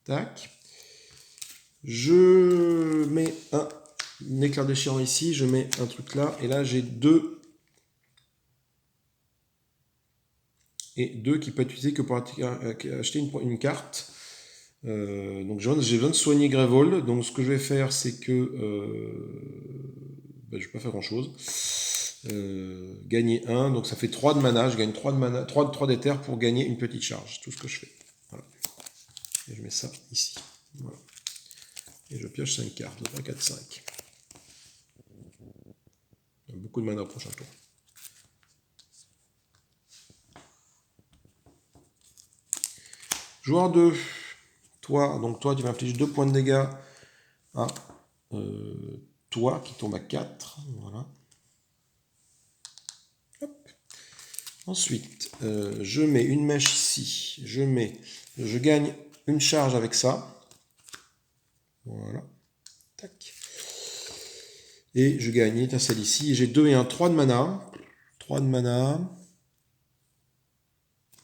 Tac. Je mets un éclair déchirant ici. Je mets un truc là. Et là, j'ai 2. Et 2 qui peut être utilisé que pour acheter une carte. Donc j'ai besoin de soigner Grévold. Donc ce que je vais faire, c'est que je vais pas faire grand chose. Gagner 1, donc ça fait 3 de mana. Je gagne 3 de mana, 3 d'éther pour gagner une petite charge. C'est tout ce que je fais. Voilà. Et je mets ça ici. Voilà. Et je pioche 5 cartes. 3, 4, 5. Il y a beaucoup de mana au prochain tour. Joueur 2. Toi, tu m'infliges 2 points de dégâts à toi qui tombe à 4. Voilà. Hop. Ensuite, je mets une mèche ici. Je gagne une charge avec ça. Voilà. Tac. Et je gagne une étincelle ici. J'ai 2 et 1, 3 de mana. 3 de mana.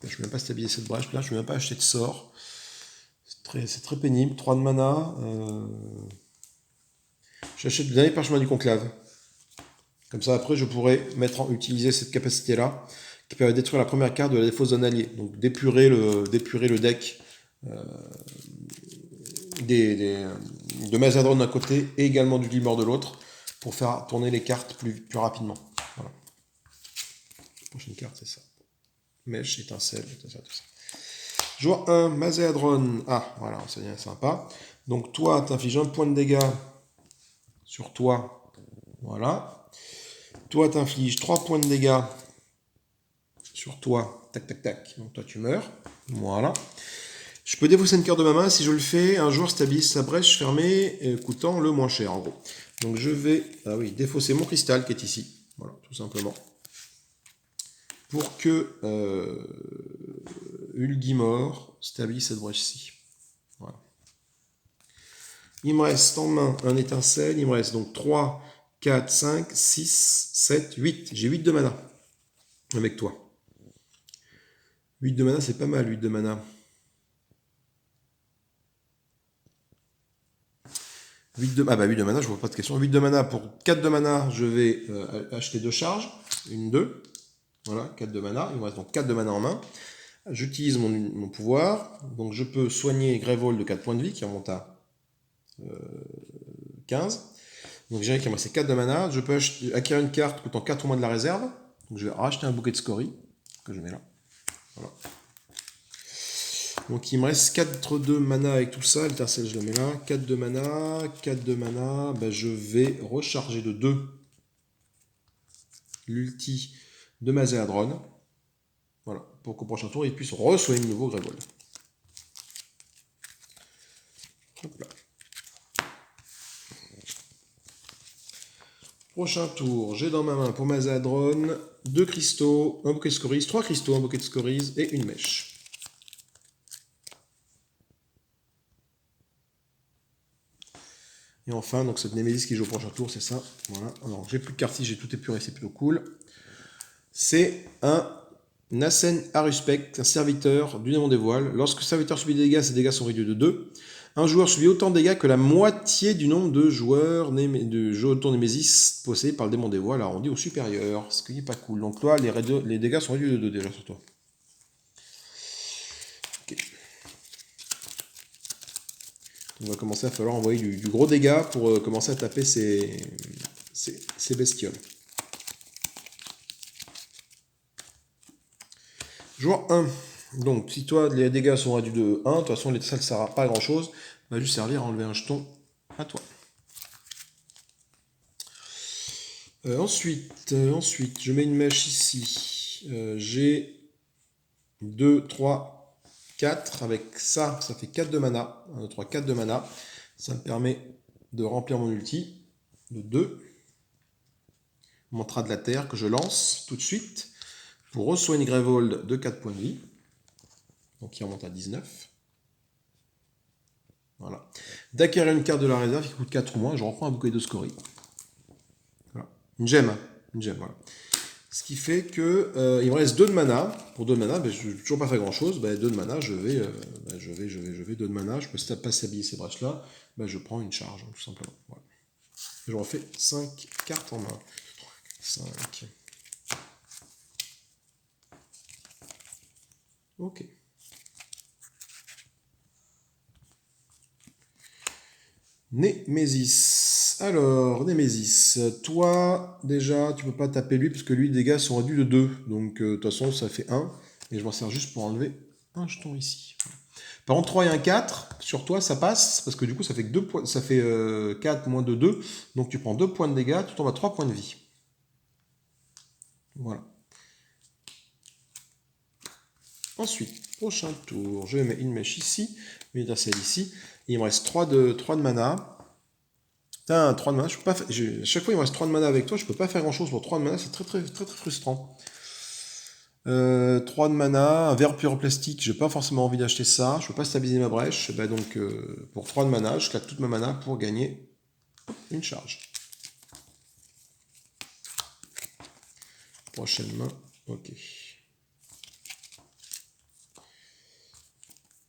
Je ne vais même pas stabiliser cette brèche. Là, je ne vais même pas acheter de sort. C'est très pénible. 3 de mana. J'achète le dernier parchemin du conclave. Comme ça, après, je pourrais utiliser cette capacité-là qui permet de détruire la première carte de la défausse d'un allié. Donc, d'épurer le deck de Mazadron d'un côté et également du Glimmer de l'autre pour faire tourner les cartes plus rapidement. Voilà. La prochaine carte, c'est ça. Mèche, étincelle, tout ça. Joueur 1, Mazéadron. Ah, voilà, c'est bien sympa. Donc toi, tu infliges un point de dégâts sur toi. Voilà. Toi, tu infliges 3 points de dégâts sur toi. Tac, tac, tac. Donc toi, tu meurs. Voilà. Je peux défausser une carte de ma main. Si je le fais, un joueur stabilise sa brèche fermée, coûtant le moins cher, en gros. Donc je vais défausser mon cristal qui est ici. Voilà, tout simplement. Pour que Ulgimor stabilise cette brèche-ci. Voilà. Il me reste en main un étincelle. Il me reste donc 3, 4, 5, 6, 7, 8. J'ai 8 de mana avec toi. 8 de mana, c'est pas mal, 8 de mana. 8 de mana, je vois pas de question. 8 de mana, pour 4 de mana, je vais acheter 2 charges. Une, 2. Voilà, 4 de mana. Il me reste donc 4 de mana en main. J'utilise mon pouvoir. Donc je peux soigner Grévold de 4 points de vie qui remonte à 15. Donc j'ai qui me reste 4 de mana. Je peux acquérir une carte coûtant 4 ou moins de la réserve. Donc je vais racheter un bouquet de scories que je mets là. Voilà. Donc il me reste 4 de mana avec tout ça. L'étincelle, je le mets là. 4 de mana. 4 de mana. Je vais recharger de 2 l'ulti de Mazéadron. Voilà. Pour qu'au prochain tour, il puisse re-soigner de nouveau Grévold. Hop là. Prochain tour, j'ai dans ma main pour Mazéadron 2 cristaux, un bouquet de scories, 3 cristaux, un bouquet de scories et une mèche. Et enfin, donc cette Némésis qui joue au prochain tour, c'est ça. Voilà. Alors, j'ai plus de cartes, j'ai tout épuré, c'est plutôt cool. C'est un Nassen Aruspect, un serviteur du démon des voiles. Lorsque le serviteur subit des dégâts, ses dégâts sont réduits de 2. Un joueur subit autant de dégâts que la moitié du nombre de joueurs de jetons Némésis possédés par le démon des voiles arrondi au supérieur. Ce qui n'est pas cool. Donc là, les dégâts sont réduits de 2 déjà sur toi. Okay. On va commencer à falloir envoyer du gros dégât pour commencer à taper ces bestioles. Joueur 1. Donc, si toi, les dégâts sont réduits de 1, de toute façon, ça ne sert à pas à grand chose. Va juste servir à enlever un jeton à toi. Ensuite, je mets une mèche ici. J'ai 2, 3, 4. Avec ça, ça fait 4 de mana. 1, 2, 3, 4 de mana. Ça me permet de remplir mon ulti de 2. Mantra de la terre que je lance tout de suite. pour Roswell Greyvold de 4 points de vie. Donc il remonte à 19. Voilà. D'acquérir une carte de la réserve qui coûte 4 ou moins, je reprends un bouquet de scorie. Voilà. Une gemme, voilà. Ce qui fait que il me reste 2 de mana. Pour 2 de mana, ben, je n'ai toujours pas fait grand chose. 2 de mana, je vais 2 de mana. Je peux pas stabiliser ces brèches-là. Ben, je prends une charge, tout simplement. Voilà. Je refais 5 cartes en main. 5. Ok. Némésis. Alors, Némésis, toi, déjà, tu peux pas taper lui, parce que lui, les dégâts sont réduits de 2. Donc, de toute façon, ça fait 1. Et je m'en sers juste pour enlever un jeton ici. Par contre, 3 et un 4, sur toi, ça passe, parce que du coup, ça fait que 2 points, ça fait 4 moins de 2. Donc, tu prends 2 points de dégâts, tu tombes à 3 points de vie. Voilà. Ensuite, prochain tour, je mets une mèche ici, une celle ici. Il me reste 3 de mana. Putain, 3 de mana, je peux pas faire... chaque fois il me reste 3 de mana avec toi, je peux pas faire grand chose pour 3 de mana, c'est très frustrant. 3 de mana, un verre pyroplastique, j'ai pas forcément envie d'acheter ça, je peux pas stabiliser ma brèche, donc pour 3 de mana, je claque toute ma mana pour gagner une charge. Prochaine main, ok.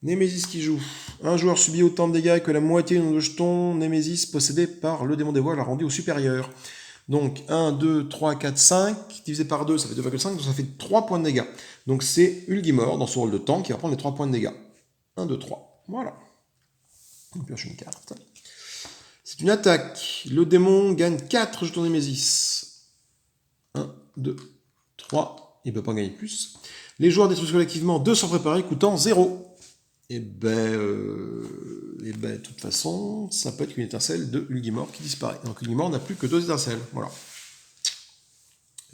Némésis qui joue. Un joueur subit autant de dégâts que la moitié du nombre de jetons Némésis possédé par le démon des voiles a rendu au supérieur. Donc 1, 2, 3, 4, 5, divisé par 2, ça fait 2,5, donc ça fait 3 points de dégâts. Donc c'est Ulgimor, dans son rôle de tank, qui va prendre les 3 points de dégâts. 1, 2, 3. Voilà. On pioche une carte. C'est une attaque. Le démon gagne 4 jetons Némésis. 1, 2, 3. Il ne peut pas en gagner plus. Les joueurs détruisent collectivement 2 sans préparer, coûtant 0. Et de toute façon, ça peut être une étincelle de Ulgimor qui disparaît. Donc Ulgimor n'a plus que 2 étincelles. Voilà.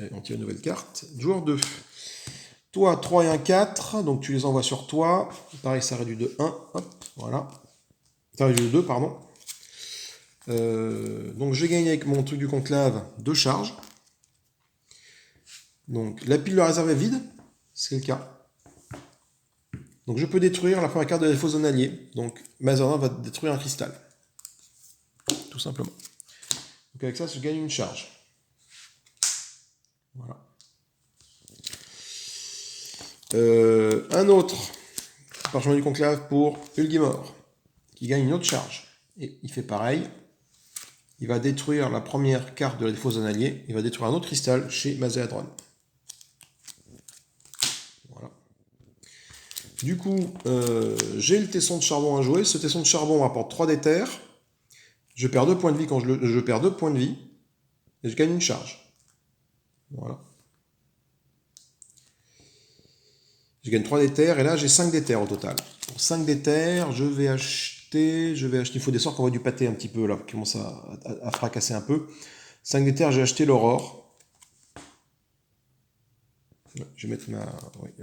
Et on tire une nouvelle carte. Joueur 2. Toi, 3 et 1, 4. Donc tu les envoies sur toi. Pareil, ça réduit de 1. Hop, voilà. Ça réduit de 2, pardon. Donc je gagne avec mon truc du conclave 2 charges. Donc la pile de réserve est vide. C'est le cas. Donc je peux détruire la première carte de la fausse zone alliée. Donc Mazarin va détruire un cristal. Tout simplement. Donc avec ça, je gagne une charge. Voilà. Un autre parchemin du conclave pour Ulgimor, qui gagne une autre charge. Et il fait pareil. Il va détruire la première carte de la fausse zone alliée. Il va détruire un autre cristal chez Mazéadron. Voilà. Du coup, j'ai le tesson de charbon à jouer. Ce tesson de charbon rapporte 3 d'éther. Je perds 2 points de vie quand je perds 2 points de vie. Et je gagne une charge. Voilà. Je gagne 3 d'éther. Et là, j'ai 5 d'éther au total. Pour 5 d'éther, je vais acheter. Il faut des sorts qu'on voit du pâté un petit peu, là, qui commence à fracasser un peu. 5 d'éther, j'ai acheté l'aurore. Je vais mettre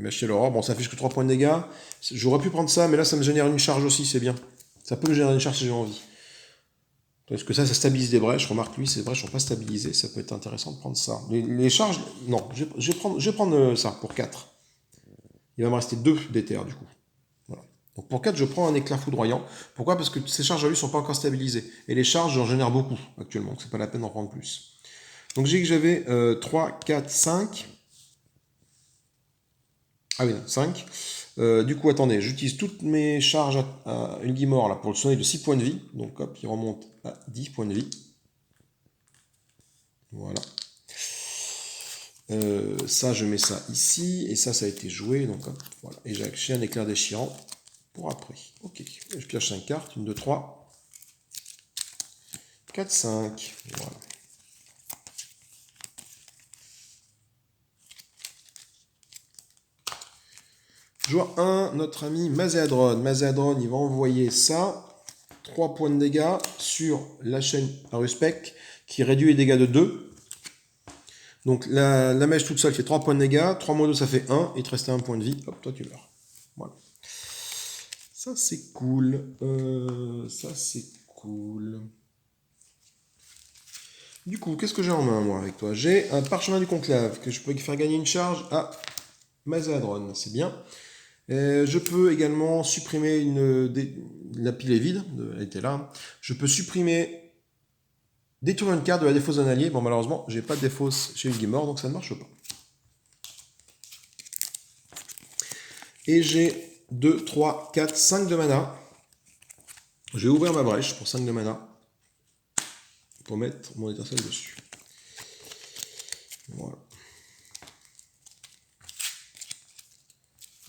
acheter l'aurore. Bon, ça fait que 3 points de dégâts. J'aurais pu prendre ça, mais là, ça me génère une charge aussi, c'est bien. Ça peut me générer une charge si j'ai envie. Parce que ça stabilise des brèches. Remarque, lui, ces brèches ne sont pas stabilisées. Ça peut être intéressant de prendre ça. Les charges, non. Je vais prendre ça pour 4. Il va me rester 2 d'éther, du coup. Voilà. Donc pour 4, je prends un éclat foudroyant. Pourquoi? Parce que ces charges à lui ne sont pas encore stabilisées. Et les charges, j'en génère beaucoup actuellement. Donc c'est pas la peine d'en prendre plus. Donc j'ai dit que j'avais 3, 4, 5. Ah oui, 5. Du coup, attendez, j'utilise toutes mes charges à Ulgimor là, pour le soigner de 6 points de vie. Donc hop, il remonte à 10 points de vie. Voilà. Ça, je mets ça ici. Et ça a été joué. Donc hop, voilà. Et j'ai acheté un éclair déchirant pour après. Ok. Je pioche 5 cartes. 1, 2, 3. 4, 5. Voilà. Joueur 1, notre ami Mazéadron. Mazéadron, il va envoyer ça. 3 points de dégâts sur la chaîne Aruspec qui réduit les dégâts de 2. Donc la mèche toute seule fait 3 points de dégâts. 3 moins 2, ça fait 1. Il te restait 1 point de vie. Hop, toi tu meurs. Voilà. Ça c'est cool. Ça c'est cool. Du coup, qu'est-ce que j'ai en main moi avec toi? J'ai un parchemin du conclave que je peux faire gagner une charge à Mazadron, c'est bien. Je peux également supprimer la pile est vide, elle était là. Je peux supprimer, détruire une carte de la défausse d'un allié. Bon, malheureusement, j'ai pas de défausse chez Ulgimor, donc ça ne marche pas. Et j'ai 2, 3, 4, 5 de mana. Je vais ouvrir ma brèche pour 5 de mana. Pour mettre mon étincelle dessus. Voilà.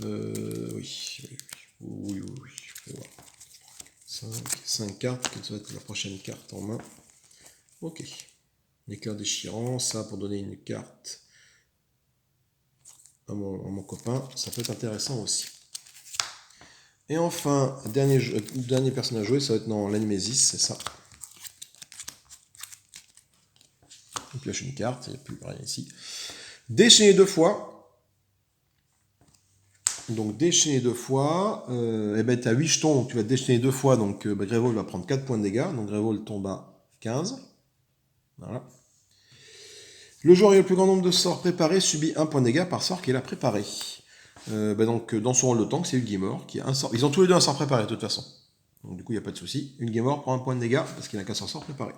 Oui. 5 cartes, quelle doit être la prochaine carte en main. Ok. Éclair déchirant, ça pour donner une carte à mon copain, ça peut être intéressant aussi. Et enfin, dernier personnage à jouer, ça va être dans l'Animesis, c'est ça. On pioche une carte, il n'y a plus rien ici. Déchaîner 2 fois. Donc déchaîner 2 fois, et ben tu as 8 jetons, donc tu vas déchaîner 2 fois, donc Grevold va prendre 4 points de dégâts, donc Grevold tombe à 15. Voilà. Le joueur ayant le plus grand nombre de sorts préparés subit 1 point de dégâts par sort qu'il a préparé. Donc dans son rôle de tank, c'est Ulgimor qui a un sort. Ils ont tous les deux un sort préparé de toute façon. Donc du coup, il n'y a pas de souci. Ulgimor prend 1 point de dégâts parce qu'il n'a qu'un sort préparé.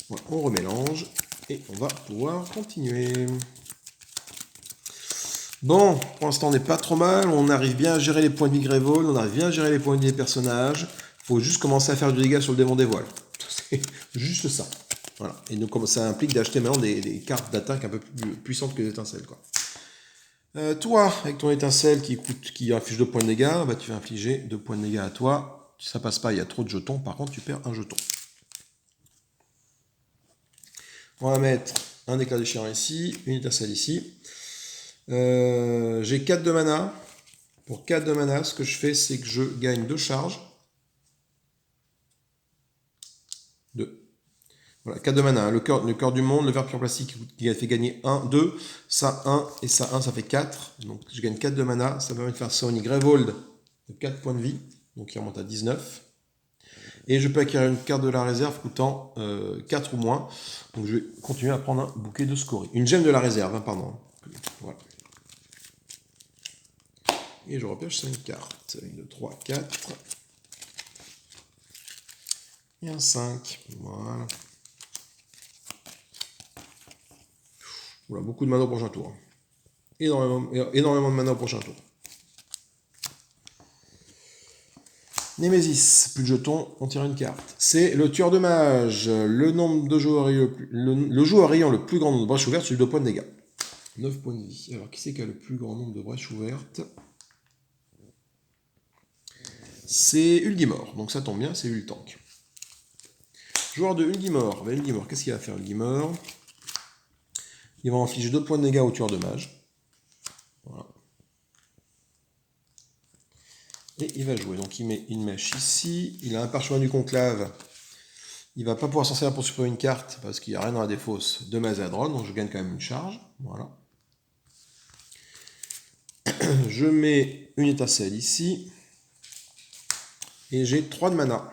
Voilà, on remélange et on va pouvoir continuer. Bon, pour l'instant on n'est pas trop mal, on arrive bien à gérer les points de vie Grevold, on arrive bien à gérer les points de vie des personnages. Il faut juste commencer à faire du dégât sur le démon des voiles. C'est juste ça. Voilà. Et donc ça implique d'acheter maintenant des cartes d'attaque un peu plus puissantes que les étincelles, quoi. Toi, avec ton étincelle qui inflige 2 points de dégâts, bah, tu vas infliger 2 points de dégâts à toi. Si ça passe pas, il y a trop de jetons, par contre tu perds un jeton. On va mettre un éclair déchirant ici, une étincelle ici. J'ai 4 de mana. Pour 4 de mana, ce que je fais, c'est que je gagne 2 charges. 2. Voilà, 4 de mana. Le cœur du monde, le verre pur plastique qui a fait gagner 1, 2. Ça 1 et ça 1, ça fait 4. Donc je gagne 4 de mana. Ça me permet de faire Sony Grevold de 4 points de vie. Donc il remonte à 19. Et je peux acquérir une carte de la réserve coûtant 4 ou moins. Donc je vais continuer à prendre un bouquet de scories. Une gemme de la réserve, hein, pardon. Voilà. Et je repioche 5 cartes. 1, 2, 3, 4. Et un 5. Voilà. Voilà, beaucoup de mana au prochain tour. Énormément de mana au prochain tour. Némésis, plus de jetons, on tire une carte. C'est le tueur de mage. Le nombre de joueurs le joueur ayant le plus grand nombre de brèches ouvertes, celui de 2 points de dégâts. 9 points de vie. Alors, qui c'est qui a le plus grand nombre de brèches ouvertes? C'est Ulgimor. Donc ça tombe bien, c'est Ultank. Joueur de Ulgimor. Ulgimor, qu'est-ce qu'il va faire, Ulgimor? Il va infliger 2 points de dégâts au tueur de mage. Voilà. Et il va jouer. Donc il met une mèche ici. Il a un parchemin du conclave. Il va pas pouvoir s'en servir pour supprimer une carte parce qu'il n'y a rien dans la défausse de Mazadron. Donc je gagne quand même une charge. Voilà. Je mets une étincelle ici. Et j'ai 3 de mana.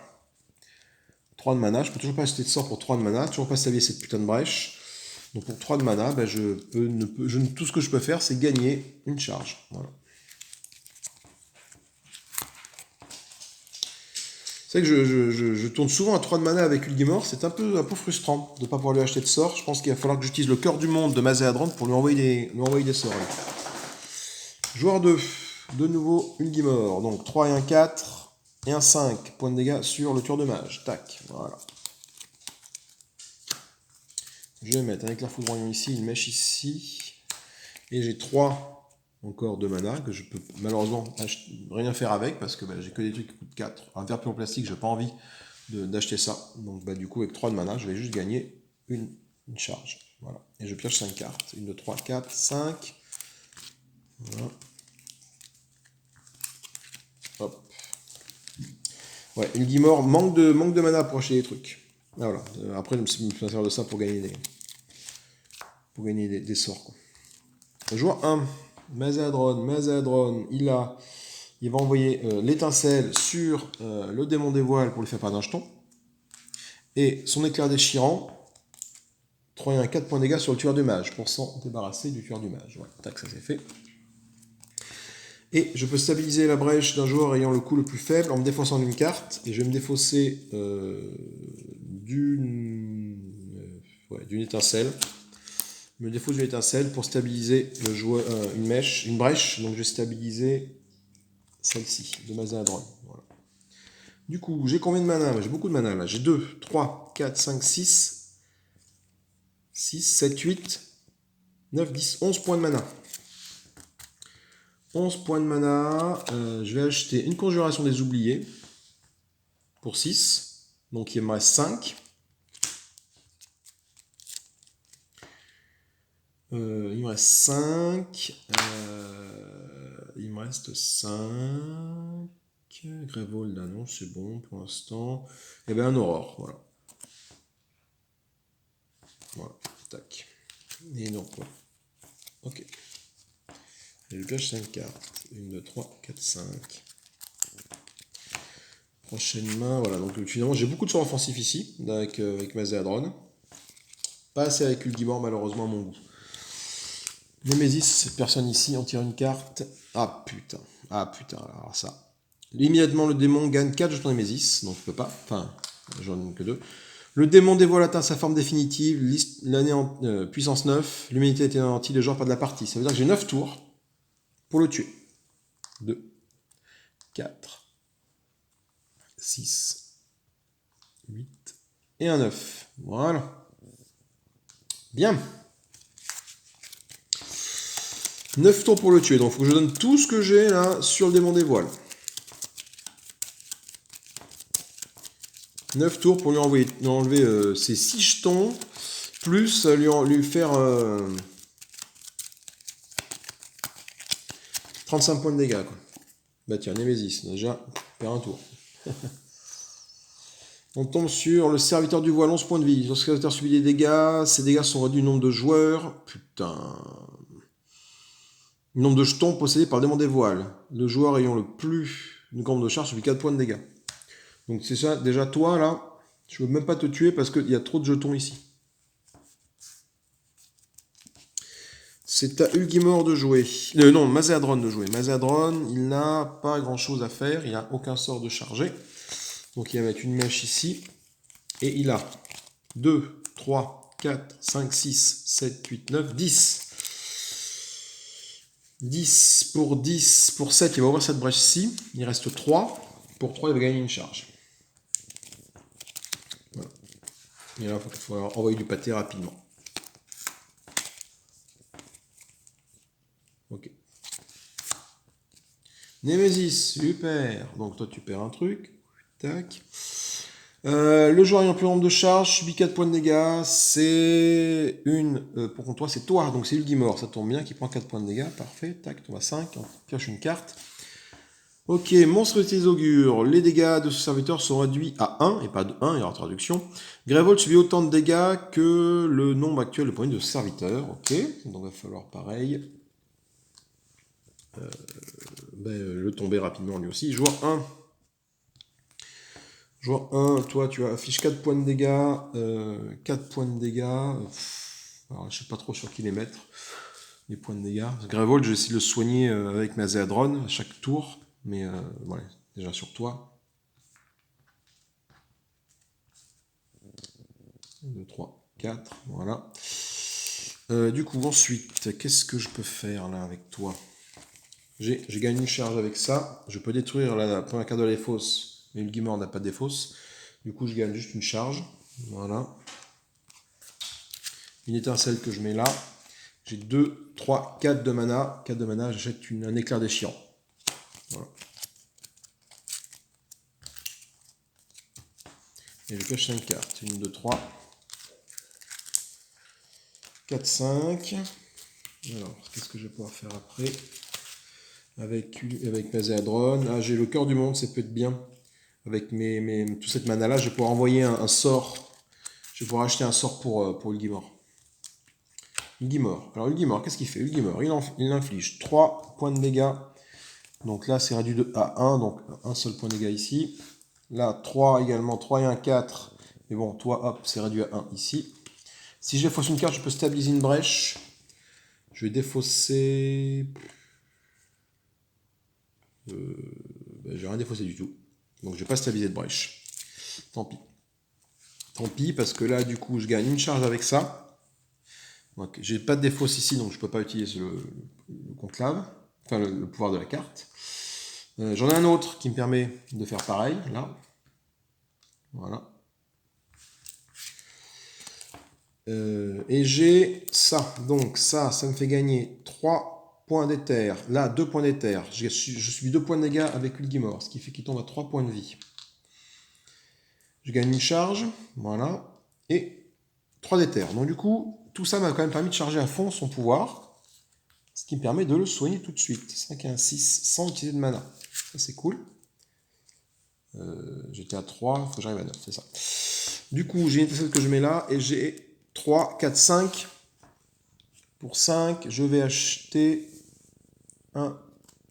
3 de mana. Je peux toujours pas acheter de sort pour 3 de mana. Toujours pas stabiliser cette putain de brèche. Donc pour 3 de mana, ben tout ce que je peux faire, c'est gagner une charge. Voilà. C'est vrai que je tourne souvent à 3 de mana avec Ulgimor, c'est un peu frustrant de ne pas pouvoir lui acheter de sorts. Je pense qu'il va falloir que j'utilise le cœur du monde de Mazadron pour lui envoyer des sorts. Là. Joueur 2, de nouveau Ulgimor, donc 3 et un 4 et un 5 points de dégâts sur le tueur de mage. Tac, voilà. Je vais mettre un éclair foudroyant ici, une mèche ici, et j'ai 3 encore de mana que je peux malheureusement rien faire avec parce que j'ai que des trucs qui coûtent 4. Un verre plus en plastique, j'ai pas envie d'acheter ça. Donc du coup avec 3 de mana, je vais juste gagner une charge. Voilà. Et je pioche 5 cartes. 1, 2, 3, 4, 5. Voilà. Hop. Ouais, Ulgimor manque de mana pour acheter des trucs. Ah, voilà. Après je me suis servir de ça pour gagner des sorts. Quoi. Joueur 1. Mazadron, il va envoyer l'étincelle sur le démon des voiles pour lui faire perdre un jeton. Et son éclair déchirant, 3 et 1, 4 points de dégâts sur le tueur du mage, pour s'en débarrasser du tueur du mage. Ouais, tac, ça c'est fait. Et je peux stabiliser la brèche d'un joueur ayant le coût le plus faible en me défaussant d'une carte. Et je vais me défausser d'une étincelle. Je me défausse d'une étincelle pour stabiliser le joueur, une brèche. Donc je vais stabiliser celle-ci, de Mazadron. Voilà. Du coup, j'ai combien de mana? J'ai beaucoup de mana là. J'ai 2, 3, 4, 5, 6, 7, 8, 9, 10, 11 points de mana. 11 points de mana. Je vais acheter une conjuration des oubliés pour 6. Donc il me reste 5. Il me reste 5. Il me reste 5. Grévold, là non, c'est bon pour l'instant. Et bien un aurore, voilà. Voilà, tac. Et donc, voilà. Ok. Je pioche 5 cartes. 1, 2, 3, 4, 5. Prochaine main, voilà. Donc finalement, j'ai beaucoup de sorts offensifs ici, avec Mazéadron. Pas assez avec Ulgimor, malheureusement, à mon goût. Némésis, cette personne ici, on tire une carte. Ah putain. Ah putain, alors ça. Immédiatement, le démon gagne 4 jetons Némésis, donc je peux pas. Enfin, j'en ai que 2. Le démon dévoile atteint sa forme définitive, l'année en puissance 9, l'humanité est anéantie, le joueur part de la partie. Ça veut dire que j'ai 9 tours pour le tuer. 2, 4, 6, 8 et un 9. Voilà. Bien. 9 tours pour le tuer, donc il faut que je donne tout ce que j'ai là sur le démon des voiles. 9 tours pour lui enlever ses 6 jetons, plus lui faire 35 points de dégâts. Quoi. Bah tiens, Némésis, déjà, perd un tour. On tombe sur le serviteur du voile, 11 points de vie. Lorsque le serviteur subit des dégâts, ses dégâts sont réduits au nombre de joueurs. Putain. Le nombre de jetons possédés par le démon des voiles. Le joueur ayant le plus de nombre de charge subit 4 points de dégâts. Donc c'est ça, déjà toi là, je ne veux même pas te tuer parce qu'il y a trop de jetons ici. C'est à Ulgimor de jouer. Non, Mazéadron de jouer. Mazéadron, il n'a pas grand chose à faire, il n'a aucun sort de chargé. Donc il va mettre une mèche ici. Et il a 2, 3, 4, 5, 6, 7, 8, 9, 10. 10 pour 7, il va ouvrir cette brèche-ci. Il reste 3. Pour 3, il va gagner une charge. Voilà. Et là, il faut envoyer du pâté rapidement. Ok. Némésis, super. Donc toi, tu perds un truc. Tac. Le joueur ayant plus nombre de charges subit 4 points de dégâts. C'est une. Pour contre toi, c'est toi. Donc c'est Ulgimor. Ça tombe bien qui prend 4 points de dégâts. Parfait. Tac, on va 5. On pioche une carte. Ok, monstre des augures. Les dégâts de ce serviteur sont réduits à 1, et pas de 1, il y aura traduction. Grévold subit autant de dégâts que le nombre actuel de points de serviteur. Ok, donc il va falloir pareil. Le tomber rapidement lui aussi. Joueur 1. Joueur 1, toi tu affiches 4 points de dégâts. 4 points de dégâts. Alors, je sais pas trop sur qui les mettre. Les points de dégâts. Grévold, je vais essayer de le soigner avec ma Zéadron à chaque tour. Mais voilà, déjà sur toi. 1, 2, 3, 4, voilà. Du coup, ensuite, qu'est-ce que je peux faire là avec toi? J'ai gagné une charge avec ça. Je peux détruire la première carte de la défausse, mais Ulgimor n'a pas de défausse. Du coup, je gagne juste une charge. Voilà. Une étincelle que je mets là. J'ai 2, 3, 4 de mana. 4 de mana, j'achète un éclair déchirant. Voilà. Et je pioche 5 cartes. 1, 2, 3. 4, 5. Alors, qu'est-ce que je vais pouvoir faire après avec Mazéadron? Ah, j'ai le cœur du monde, ça peut être bien. Avec toute cette mana là, je vais pouvoir envoyer un sort. Je vais pouvoir acheter un sort pour Ulgimor. Ulgimor. Alors Ulgimor, qu'est-ce qu'il fait? Ulgimor, il inflige 3 points de dégâts. Donc là, c'est réduit à 1, donc un seul point de dégâts ici. Là, 3 également, 3 et 1, 4. Mais bon, toi, hop, c'est réduit à 1 ici. Si je défausse une carte, je peux stabiliser une brèche. Je vais défausser... J'ai rien défaussé du tout. Donc je vais pas stabiliser de brèche. Tant pis. Tant pis, parce que là, du coup, je gagne une charge avec ça. Donc j'ai pas de défausse ici, donc je peux pas utiliser le conclave. Enfin, le pouvoir de la carte. J'en ai un autre qui me permet de faire pareil, là. Voilà. Et j'ai ça. Donc ça me fait gagner 3 points d'éther. Là, 2 points d'éther. Je subis 2 points de dégâts avec Ulgimor, ce qui fait qu'il tombe à 3 points de vie. Je gagne une charge, voilà, et 3 d'éther. Donc du coup, tout ça m'a quand même permis de charger à fond son pouvoir, ce qui me permet de le soigner tout de suite. 5 et un 6, sans utiliser de mana. Ça c'est cool. J'étais à 3, il faut que j'arrive à 9, c'est ça. Du coup, j'ai une étincelle que je mets là, et j'ai 3, 4, 5. Pour 5, je vais acheter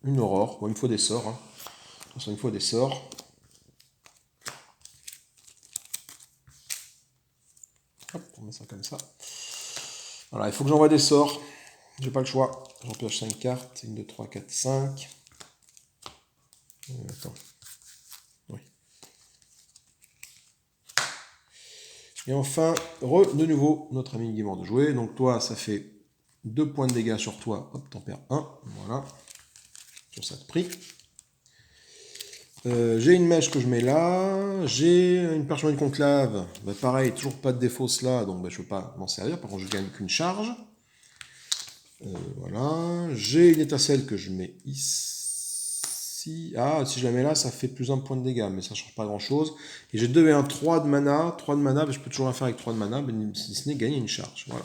une aurore. Bon, il me faut des sorts. Hein. De toute façon, il me faut des sorts. Hop, on met ça comme ça. Voilà, il faut que j'envoie des sorts. J'ai pas le choix. J'en pioche 5 cartes. 1, 2, 3, 4, 5. Attends. Oui. Et enfin, de nouveau, notre ami Guimard de jouer. Donc toi, ça fait 2 points de dégâts sur toi. Hop, t'en perds 1. Voilà. Sur ça de prix. J'ai une mèche que je mets là. J'ai une parchemin de conclave. Bah, pareil, toujours pas de défausse là. Donc bah, je ne peux pas m'en servir. Par contre, je gagne qu'une charge. Voilà. J'ai une étincelle que je mets ici. Ah, si je la mets là, ça fait plus 1 point de dégâts, mais ça ne change pas grand chose. Et j'ai 2 et 1, 3 de mana. 3 de mana, je peux toujours la faire avec 3 de mana, mais si ce n'est gagner une charge. Voilà.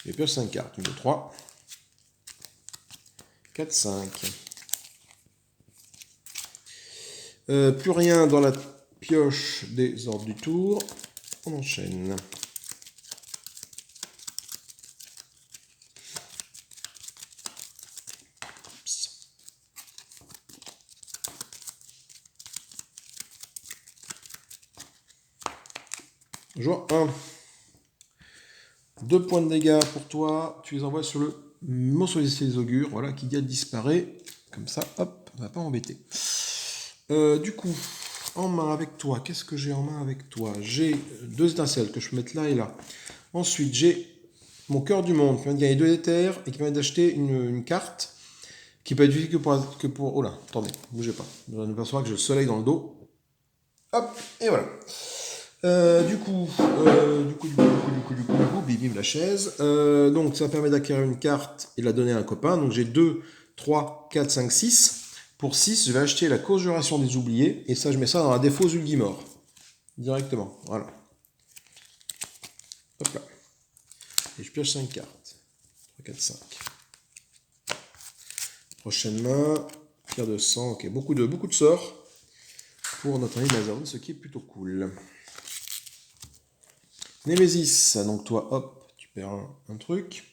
J'ai pioche 5 cartes. 1, 2, 3. 4, 5. Plus rien dans la pioche des ordres du tour. On enchaîne. Joueur 1. 2 points de dégâts pour toi. Tu les envoies sur le mausolée des augures. Voilà, qui disparaît. Comme ça, hop, on va pas embêter. Du coup, en main avec toi, qu'est-ce que j'ai en main avec toi? J'ai 2 étincelles que je peux mettre là et là. Ensuite, j'ai mon cœur du monde qui vient de gagner 2 éthers et qui permet d'acheter une carte qui peut être utilisée que pour... Oh là, attendez, bougez pas. Je vais m'apercevoir que j'ai le soleil dans le dos. Hop, et voilà. Du coup, bim la chaise. Donc ça permet d'acquérir une carte et de la donner à un copain. Donc j'ai 2, 3, 4, 5, 6. Pour 6, je vais acheter la conjuration des oubliés. Et ça, je mets ça dans la défausse Ulgimor. Directement. Voilà. Hop là. Et je pioche 5 cartes. 3, 4, 5. Prochaine main. Pierre de sang. Ok, beaucoup de sorts pour notre ami Mazarone, ce qui est plutôt cool. Némésis, donc toi, hop, tu perds un truc.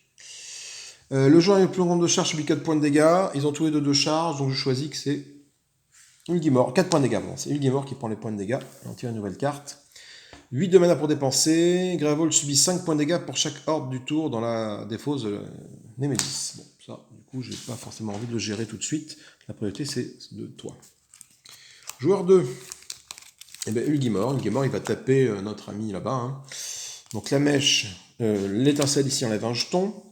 Le joueur avec le plus grand nombre de charges subit 4 points de dégâts. Ils ont tous les deux charges, donc je choisis que c'est Ulgimor. 4 points de dégâts, bon, c'est Ulgimor qui prend les points de dégâts. On tire une nouvelle carte. 8 de mana pour dépenser. Gravol subit 5 points de dégâts pour chaque horde du tour dans la défausse Némésis. Bon, ça, du coup, j'ai pas forcément envie de le gérer tout de suite. La priorité, c'est de toi. Joueur 2. Eh bien, Ulgimor. Ulgimor, il va taper notre ami là-bas. Hein. Donc la mèche, l'étincelle ici enlève un jeton.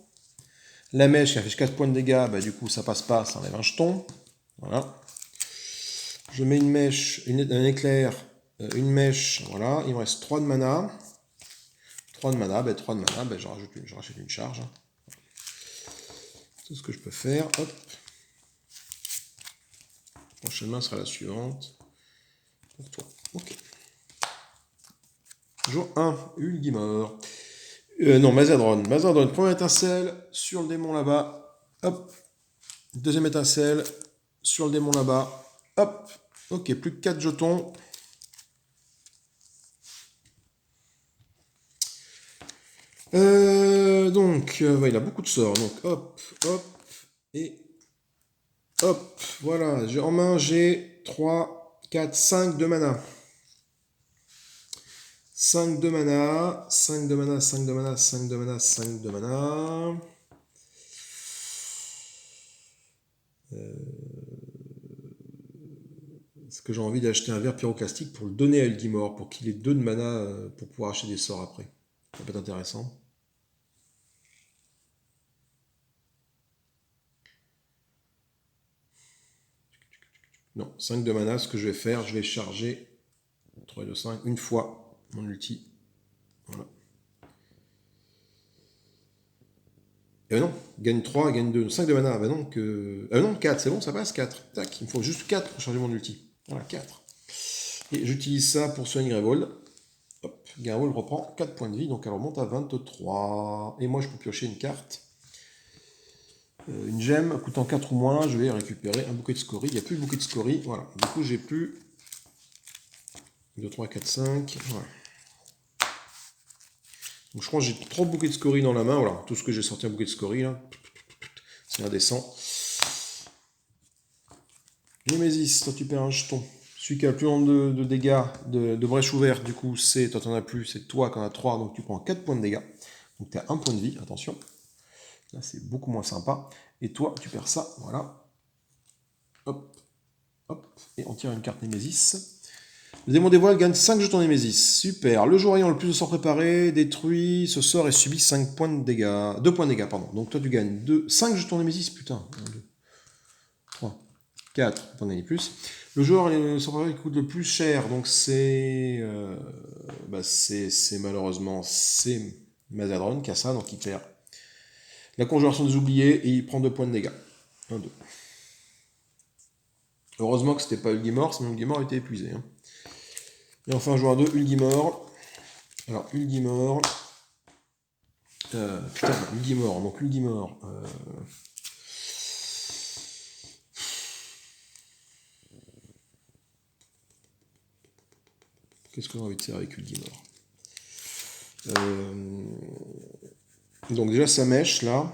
La mèche qui affiche 4 points de dégâts, bah, du coup ça passe pas, ça enlève un jeton. Voilà. Je mets une mèche, un éclair, une mèche, voilà. Il me reste 3 de mana. 3 de mana, bah, je rachète une charge. C'est ce que je peux faire. Hop. La prochaine main sera la suivante. Pour toi. Ok. Jour 1, Ulgimor. Non, Mazadron. Mazadron, première étincelle sur le démon là-bas. Hop. Deuxième étincelle sur le démon là-bas. Hop. Ok, plus que 4 jetons. Il a beaucoup de sorts. Donc, hop, hop, et hop. Voilà, en main, j'ai 3, 4, 5 de mana. 5 de mana, 5 de mana, 5 de mana, 5 de mana, 5 de mana. Est-ce que j'ai envie d'acheter un verre pyroclastique pour le donner à Ulgimor, pour qu'il ait 2 de mana pour pouvoir acheter des sorts après? Ça peut être intéressant. Non, 5 de mana, ce que je vais faire, je vais charger 3 de 5 une fois mon ulti. Voilà. Et non, gagne 3, gagne 2, 5 de mana. Ben non, non, 4, c'est bon, ça passe, 4. Tac, il me faut juste 4 pour charger mon ulti. Voilà, 4. Et j'utilise ça pour soigner Greyvold. Hop, Greyvold reprend 4 points de vie, donc elle remonte à 23. Et moi, je peux piocher une carte. Une gemme coûtant 4 ou moins, je vais récupérer un bouquet de scories. Il n'y a plus de bouquet de scories. Voilà, du coup, j'ai plus 2, 3, 4, 5. Voilà. Donc je crois que j'ai 3 bouquets de scories dans la main. Voilà, tout ce que j'ai sorti un bouquet de scories là. C'est indécent. Némésis, toi tu perds un jeton. Celui qui a le plus de dégâts de brèche ouverte, du coup, c'est toi t'en as plus, c'est toi qui en as 3, donc tu prends 4 points de dégâts. Donc tu as 1 point de vie, attention. Là c'est beaucoup moins sympa. Et toi tu perds ça, voilà. Hop, hop, et on tire une carte Némésis. Le démon des voiles gagne 5 jetons Némésis. Super. Le joueur ayant le plus de sorts préparés détruit ce sort et subit 5 points de dégâts. 2 points de dégâts, pardon. Donc toi tu gagnes 5 jetons Némésis, putain. 1, 2, 3, 4, t'en as plus. Le joueur le sort préparé qui coûte le plus cher, donc c'est malheureusement c'est Mazadron qui a ça, donc il perd la conjuration des oubliés et il prend 2 points de dégâts. 1, 2. Heureusement que c'était pas Ulgimor, sinon Ulgimor était épuisé. Hein. Et enfin, joueur 2, Ulgimor. Alors, Ulgimor. Putain, Ulgimor. Donc, Ulgimor. Qu'est-ce qu'on a envie de faire avec Ulgimor? Donc, déjà, sa mèche, là.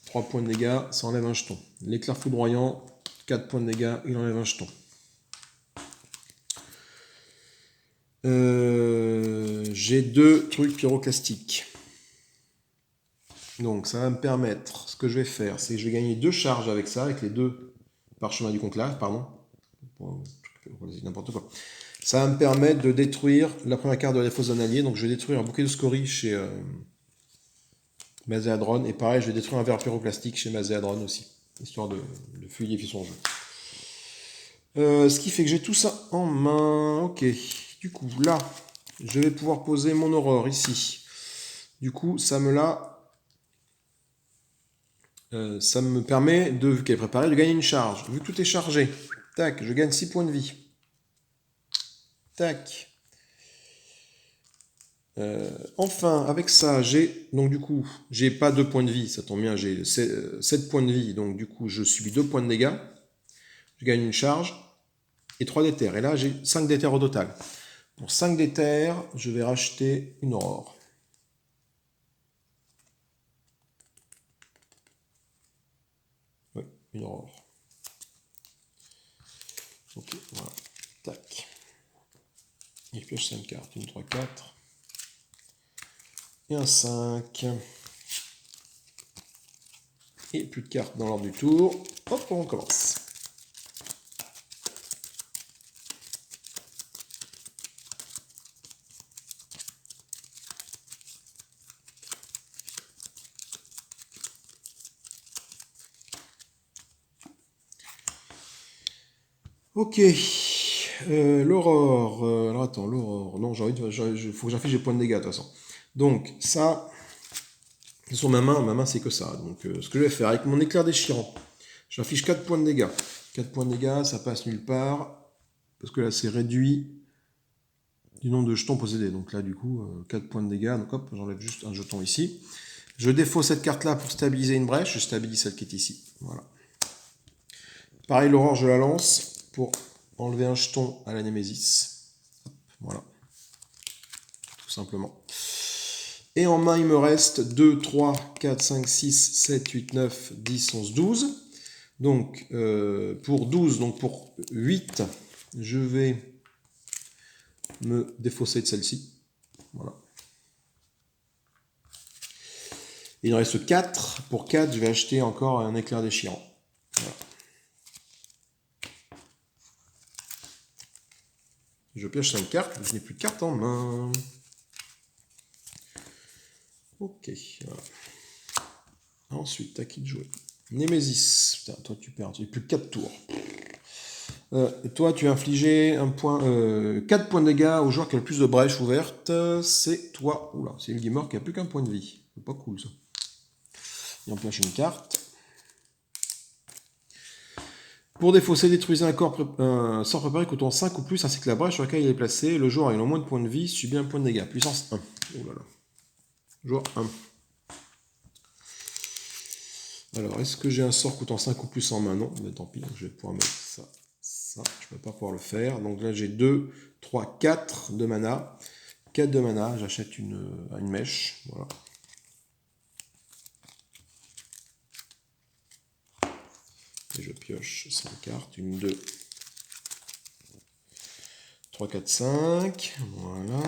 3 points de dégâts, ça enlève un jeton. L'éclair foudroyant, 4 points de dégâts, il enlève un jeton. J'ai 2 trucs pyroclastiques. Donc ça va me permettre, ce que je vais faire, c'est que je vais gagner 2 charges avec ça, avec les 2 parchemins du conclave, pardon. N'importe quoi. Ça va me permettre de détruire la première carte de la défausse d'un allié, donc je vais détruire un bouquet de scories chez Mazéadron, et pareil, je vais détruire un verre pyroclastique chez Mazéadron aussi, histoire de fluidifier son jeu. Ce qui fait que j'ai tout ça en main, ok. Du coup, là, je vais pouvoir poser mon aurore ici. Du coup, ça me permet, vu qu'elle est préparée, de gagner une charge. Vu que tout est chargé, tac, je gagne 6 points de vie. Tac. Enfin, avec ça, donc du coup, j'ai pas 2 points de vie, ça tombe bien, j'ai 7 points de vie, donc du coup, je subis 2 points de dégâts. Je gagne une charge et 3 d'éther. Et là, j'ai 5 d'éther au total. Pour 5 d'éther, je vais racheter une aurore. Oui, une aurore. Ok, voilà. Tac. Et je pioche 5 cartes. 1, 3, 4. Et un 5. Et plus de cartes dans l'ordre du tour. Hop, on recommence. Ok. L'aurore. Alors attends, l'aurore. Non, faut que j'affiche les points de dégâts de toute façon. Donc, ça. Sur ma main c'est que ça. Donc, ce que je vais faire avec mon éclair déchirant, j'affiche 4 points de dégâts. 4 points de dégâts, ça passe nulle part. Parce que là, c'est réduit du nombre de jetons possédés. Donc là, du coup, 4 points de dégâts. Donc hop, j'enlève juste un jeton ici. Je défausse cette carte-là pour stabiliser une brèche. Je stabilise celle qui est ici. Voilà. Pareil, l'aurore, je la lance pour enlever un jeton à la Némésis. Voilà. Tout simplement. Et en main, il me reste 2, 3, 4, 5, 6, 7, 8, 9, 10, 11, 12. Donc, pour 12, donc pour 8, je vais me défausser de celle-ci. Voilà. Il en reste 4. Pour 4, je vais acheter encore un éclair déchirant. Voilà. Je pioche 5 cartes, je n'ai plus de cartes en main. Ok, voilà. Ensuite, à qui de jouer? Némésis. Putain, toi tu perds, tu n'as plus que 4 tours. Toi, tu as infligé 4 points de dégâts au joueur qui a le plus de brèches ouvertes. C'est toi. Oula, c'est le gamer qui a plus qu'un point de vie. C'est pas cool ça. Et on pioche une carte. Pour défausser, détruisez un sort préparé coûtant 5 ou plus, ainsi que la brèche sur laquelle il est placé. Le joueur ayant le moins de points de vie subit un point de dégâts. Puissance 1. Oh là là. Joueur 1. Alors, est-ce que j'ai un sort coûtant 5 ou plus en main? Non, mais tant pis, je vais pouvoir mettre ça. Ça, je ne vais pas pouvoir le faire. Donc là, j'ai 2, 3, 4 de mana. 4 de mana, j'achète une mèche. Voilà. Et je pioche 5 cartes. 1, 2, 3, 4, 5. Voilà.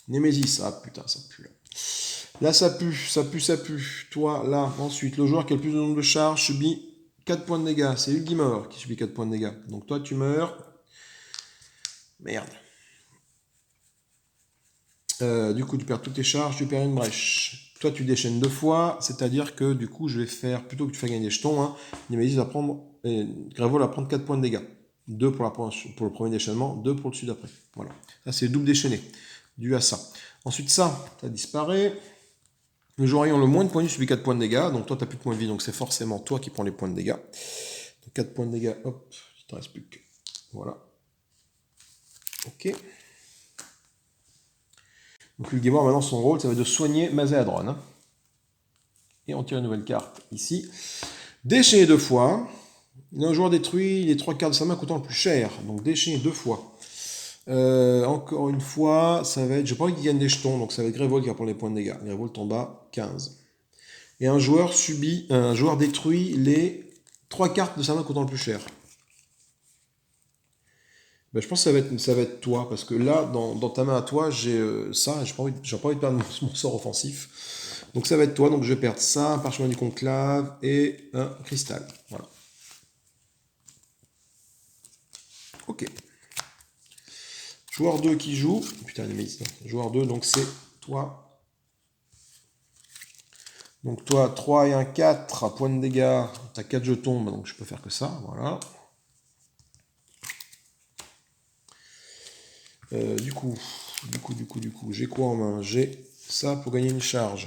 Némésis. Ah putain, ça pue là. Là, ça pue, ça pue, ça pue. Toi, là, ensuite, le joueur qui a le plus de nombre de charges subit 4 points de dégâts. C'est lui qui meurt, qui subit 4 points de dégâts. Donc toi, tu meurs. Merde. Du coup, tu perds toutes tes charges, tu perds une brèche. Toi, tu déchaînes 2 fois, c'est-à-dire que du coup, je vais faire, plutôt que tu fasses gagner des jetons, hein, Némésis va prendre, Grévol va prendre 4 points de dégâts. 2 pour le premier déchaînement, 2 pour le dessus d'après. Voilà. Ça, c'est double déchaîné, dû à ça. Ensuite, ça disparaît. Le joueur ayant le moins de points de vie subit 4 points de dégâts. Donc toi, tu n'as plus de points de vie, donc c'est forcément toi qui prends les points de dégâts. Donc 4 points de dégâts, hop, il ne te reste plus que. Voilà. Ok. Donc le gamer, maintenant, son rôle, ça va être de soigner Mazéadron. Hein. Et on tire une nouvelle carte ici. Déchaîner 2 fois. Un joueur détruit les 3 cartes de sa main coûtant le plus cher. Donc déchaîner 2 fois. Encore une fois, ça va être. J'ai pas envie qu'il gagne des jetons, donc ça va être Grévol qui va prendre les points de dégâts. Grévol tombe à 15. Et un joueur détruit les 3 cartes de sa main coûtant le plus cher. Ben, je pense que ça va être toi, parce que là, dans ta main à toi, j'ai ça, j'ai pas envie de perdre mon sort offensif. Donc ça va être toi, donc je vais perdre ça, un parchemin du conclave et un cristal. Voilà. Ok. Joueur 2 qui joue. Putain, mais joueur 2, donc c'est toi. Donc toi, 3 et 1, 4 points de dégâts. Tu as 4 jetons, donc je peux faire que ça. Voilà. Du coup, j'ai quoi en main? J'ai ça pour gagner une charge.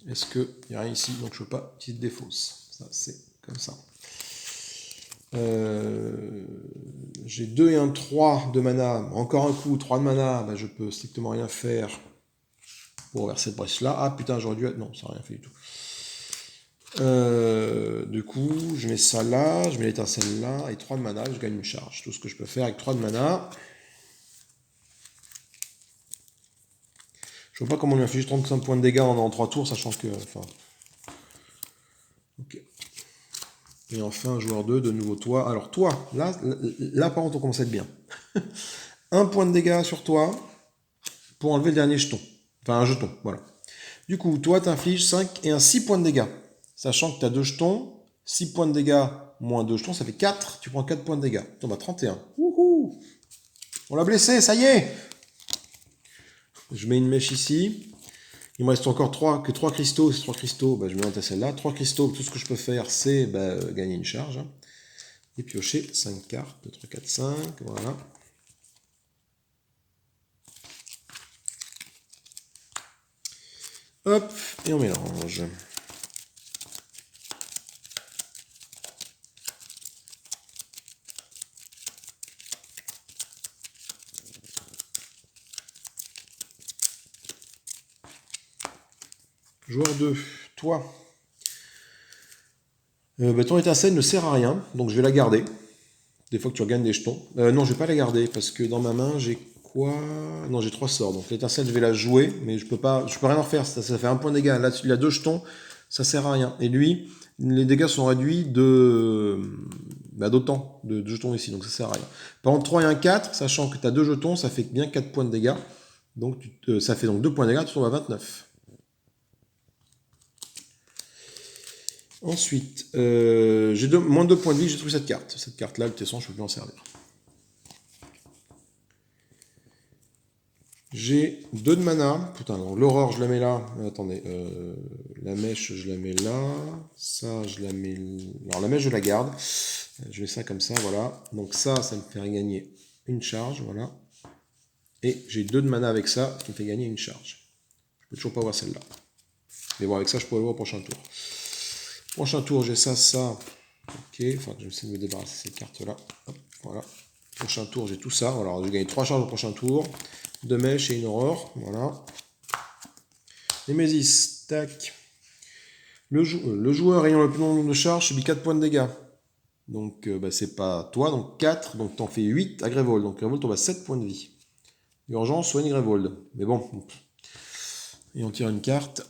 Est-ce qu'il n'y a rien ici? Donc je ne peux pas utiliser de défausse. Ça, c'est comme ça. J'ai 2 et un 3 de mana. Encore un coup, 3 de mana. Ben, je peux strictement rien faire pour vers cette brèche-là. Ah putain, j'aurais dû... Non, ça n'a rien fait du tout. Du coup, je mets ça là, je mets l'étincelle là, et 3 de mana, je gagne une charge. Tout ce que je peux faire avec 3 de mana. Je vois pas comment on lui inflige 35 points de dégâts en 3 tours, sachant que... Enfin... Ok. Et enfin, joueur 2, de nouveau toi. Alors toi, là par contre, on commence à être bien. Un point de dégâts sur toi pour enlever le dernier jeton. Enfin, un jeton, voilà. Du coup, toi, tu infliges 5 et un 6 points de dégâts. Sachant que tu as 2 jetons, 6 points de dégâts moins 2 jetons, ça fait 4. Tu prends 4 points de dégâts. Tu tombes à 31. Wouhou! On l'a blessé, ça y est! Je mets une mèche ici. Il me reste encore 3 cristaux. Ces 3 cristaux, bah, je mets dans celle-là. 3 cristaux, tout ce que je peux faire, c'est gagner une charge. Hein. Et piocher 5 cartes. 2, 3, 4, 5. Voilà. Hop, et on mélange. Joueur 2, toi. Ton étincelle ne sert à rien, donc je vais la garder. Des fois que tu regagnes des jetons. Non, je vais pas la garder, parce que dans ma main, j'ai quoi? Non, j'ai 3 sorts. Donc l'étincelle, je vais la jouer, mais je peux rien en faire. Ça fait un point de dégâts. Là, il a 2 jetons, ça sert à rien. Et lui, les dégâts sont réduits d'autant de jetons ici, donc ça sert à rien. Par contre, 3 et 1, 4, sachant que tu as 2 jetons, ça fait bien 4 points de dégâts. Donc ça fait donc 2 points de dégâts, tu tombes à 29. Ensuite, j'ai moins de 2 points de vie, j'ai trouvé cette carte. Cette carte-là, de toute façon, je ne peux plus en servir. J'ai 2 de mana. Putain, donc l'aurore, je la mets là. Attendez, la mèche, je la mets là. Ça, je la mets... Alors la mèche, je la garde. Je mets ça comme ça, voilà. Donc ça me fait gagner une charge, voilà. Et j'ai 2 de mana avec ça, qui me fait gagner une charge. Je peux toujours pas voir celle-là. Mais bon, avec ça, je pourrais voir au prochain tour. Prochain tour, j'ai ça, ça. Ok, enfin, je vais essayer de me débarrasser de ces cartes-là. Voilà. Prochain tour, j'ai tout ça. Alors, je gagne 3 charges au prochain tour. 2 mèches et une aurore. Voilà. Némésis, tac. Le joueur ayant le plus long nombre de charges subit 4 points de dégâts. Donc, c'est pas toi, donc 4. Donc, t'en fais 8 à Grévold. Donc, Grévold tombe à 7 points de vie. Urgence, soigne Grévold. Mais bon. Et on tire une carte.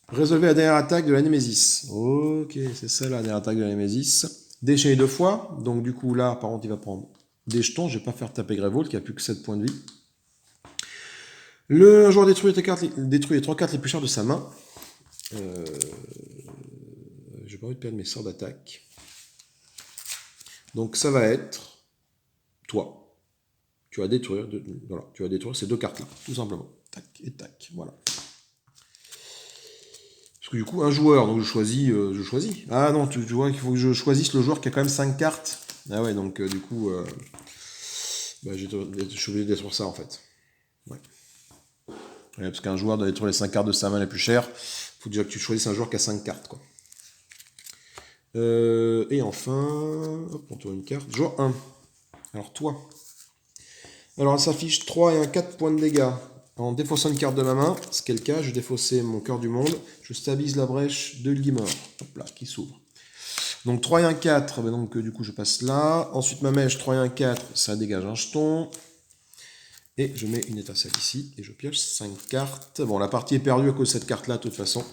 Résolvez la dernière attaque de la Némésis. Ok, c'est ça la dernière attaque de la Némésis. Déchaîné 2 fois. Donc, du coup, là, par contre, il va prendre des jetons. Je vais pas faire taper Grévold qui a plus que 7 points de vie. Le joueur détruit les 3 cartes les plus chères de sa main. J'ai pas envie de perdre mes sorts d'attaque. Donc ça va être toi. Tu vas détruire, voilà, tu vas détruire ces 2 cartes-là, tout simplement. Tac et tac, voilà. Parce que du coup, un joueur, donc je choisis. Ah non, tu vois qu'il faut que je choisisse le joueur qui a quand même 5 cartes. Ah ouais, donc du coup, je suis obligé de détruire ça en fait. Ouais. Ouais, parce qu'un joueur doit détruire les 5 cartes de sa main les plus chères. Il faut déjà que tu choisisses un joueur qui a 5 cartes, quoi. Et enfin, hop, on tourne une carte. Joueur 1. Alors toi. Alors elle s'affiche 3 et un 4 points de dégâts. En défaussant une carte de ma main, ce qui est le cas, je vais défausser mon cœur du monde. Je stabilise la brèche de Ulgimor. Hop là, qui s'ouvre. Donc 3 et un 4, donc du coup je passe là. Ensuite ma mèche, 3 et un 4, ça dégage un jeton. Et je mets une étincelle ici, et je pioche 5 cartes. Bon, la partie est perdue à cause de cette carte-là, de toute façon.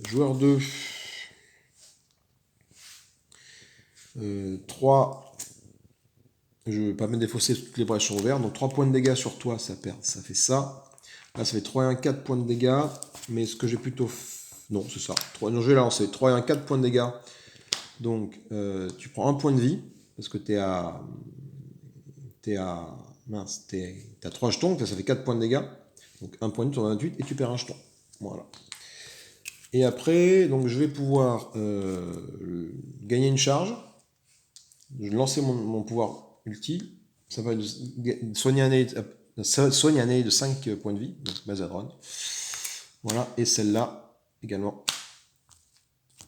Joueur 2. 3. Je ne vais pas me défausser, toutes les brèches sont ouvertes. Donc 3 points de dégâts sur toi, ça perd, ça fait ça. Là, ça fait 3 et 1, 4 points de dégâts. Mais ce que j'ai plutôt... Non, c'est ça. Non, je vais lancer. 3 et 1, 4 points de dégâts. Donc, tu prends un point de vie. Parce que t'es à... Mince, t'as 3 jetons. Ça fait 4 points de dégâts. Donc, un point de vie, tu en as 28 et tu perds un jeton. Voilà. Et après, donc, je vais pouvoir gagner une charge. Je vais lancer mon pouvoir ulti. Ça va soigner un ennemi de 5 points de vie, donc Mazadron. Voilà, et celle-là également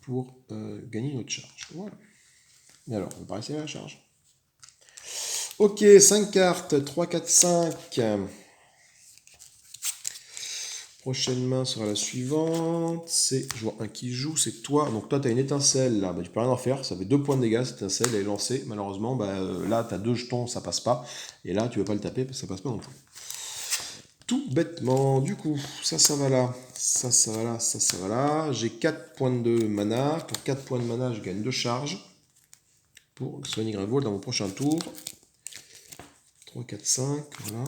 pour gagner une autre charge. Voilà. Et alors, on va passer à la charge. Ok, 5 cartes, 3, 4, 5. Prochaine main sera la suivante. C'est, je vois un qui joue, c'est toi. Donc toi, tu as une étincelle là. Tu peux rien en faire. Ça fait 2 points de dégâts. Cette étincelle, elle est lancée. Malheureusement, là, tu as 2 jetons, ça passe pas. Et là, tu ne veux pas le taper parce que ça passe pas non plus. Tout bêtement. Du coup, ça va là. Ça va là. Ça va là. J'ai 4 points de mana. Pour 4 points de mana, je gagne 2 charges. Pour soigner Grévold dans mon prochain tour. 3, 4, 5. Voilà.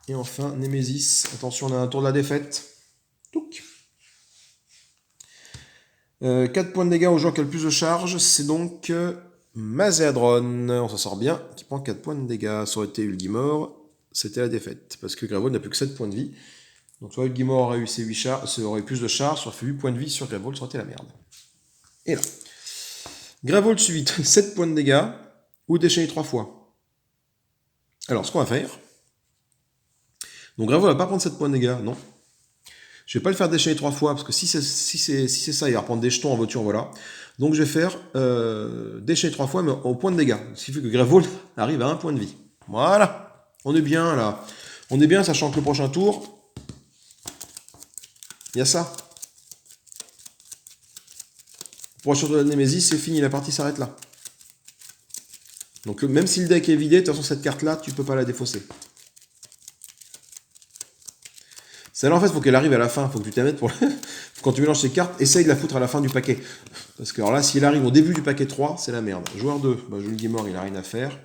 Et enfin, Némésis. Attention, on a un tour de la défaite. Touc. 4 points de dégâts au joueur qui a le plus de charge. C'est donc Mazadron. On s'en sort bien. Qui prend 4 points de dégâts. Ça aurait été Ulgimor. C'était la défaite. Parce que Grévold n'a plus que 7 points de vie. Donc soit Ulgimor aurait eu ses 8 charges, ça aurait eu plus de charges, soit fait 8 points de vie sur Grévold, ça aurait été la merde. Et là. Grévold subit 7 points de dégâts. Ou déchaîné 3 fois. Alors, ce qu'on va faire. Donc Grévold va pas prendre 7 points de dégâts, non. Je vais pas le faire déchaîner 3 fois, parce que si c'est ça, il va reprendre des jetons en voiture, voilà. Donc je vais faire déchaîner 3 fois, mais au point de dégâts. Ce qui fait que Grévold arrive à 1 point de vie. Voilà. On est bien, là. On est bien, sachant que le prochain tour, il y a ça. Pour prochain tour de la Némésis, c'est fini, la partie s'arrête là. Donc même si le deck est vidé, de toute façon, cette carte-là, tu peux pas la défausser. Celle-là, en fait, il faut qu'elle arrive à la fin. Il faut que tu t'y mettes pour... Quand tu mélanges ces cartes, essaye de la foutre à la fin du paquet. Parce que alors là, si elle arrive au début du paquet 3, c'est la merde. Joueur 2, Ulgimor, il n'a rien à faire.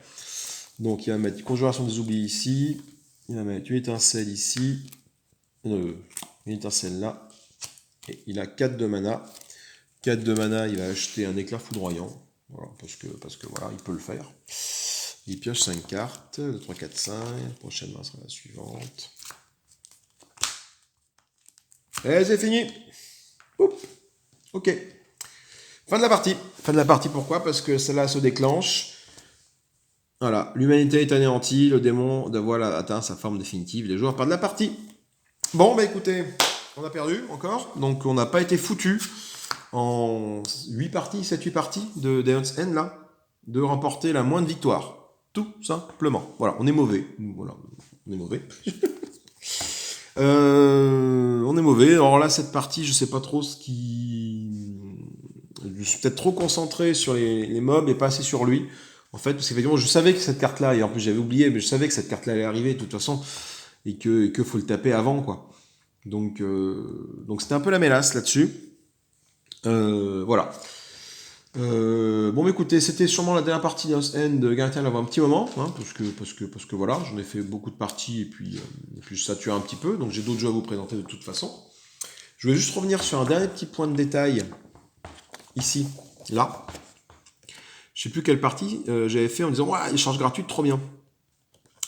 Donc il va mettre Conjuration des oublis ici. Il va mettre une étincelle ici. une étincelle là. Et il a 4 de mana. 4 de mana, il va acheter un éclair foudroyant. Voilà, parce que voilà, il peut le faire. Il pioche 5 cartes. 2, 3, 4, 5. La prochaine main sera la suivante. Et c'est fini. Oups. Ok. Fin de la partie. Fin de la partie, pourquoi? Parce que celle-là se déclenche. Voilà, l'humanité est anéantie, le démon de voile a atteint sa forme définitive, les joueurs perdent la partie. Bon, bah écoutez, on a perdu encore, donc on n'a pas été foutu en 8 parties, 7-8 parties de Daeon's End, là, de remporter la moindre victoire. Tout simplement. Voilà, on est mauvais. Voilà, on est mauvais. On est mauvais. Alors là, cette partie, je sais pas trop ce qui... Je suis peut-être trop concentré sur les mobs et pas assez sur lui. En fait, parce qu'effectivement, je savais que cette carte-là, et en plus j'avais oublié, mais je savais que cette carte-là allait arriver de toute façon, et que faut le taper avant, quoi. Donc c'était un peu la mélasse là-dessus. Voilà. Bon, mais écoutez, c'était sûrement la dernière partie d'House End de Gareth avant un petit moment, hein, parce que voilà, j'en ai fait beaucoup de parties, et puis je sature un petit peu, donc j'ai d'autres jeux à vous présenter de toute façon. Je vais juste revenir sur un dernier petit point de détail, ici, là. Je sais plus quelle partie j'avais fait en disant « Ouais, les charges gratuites, trop bien !»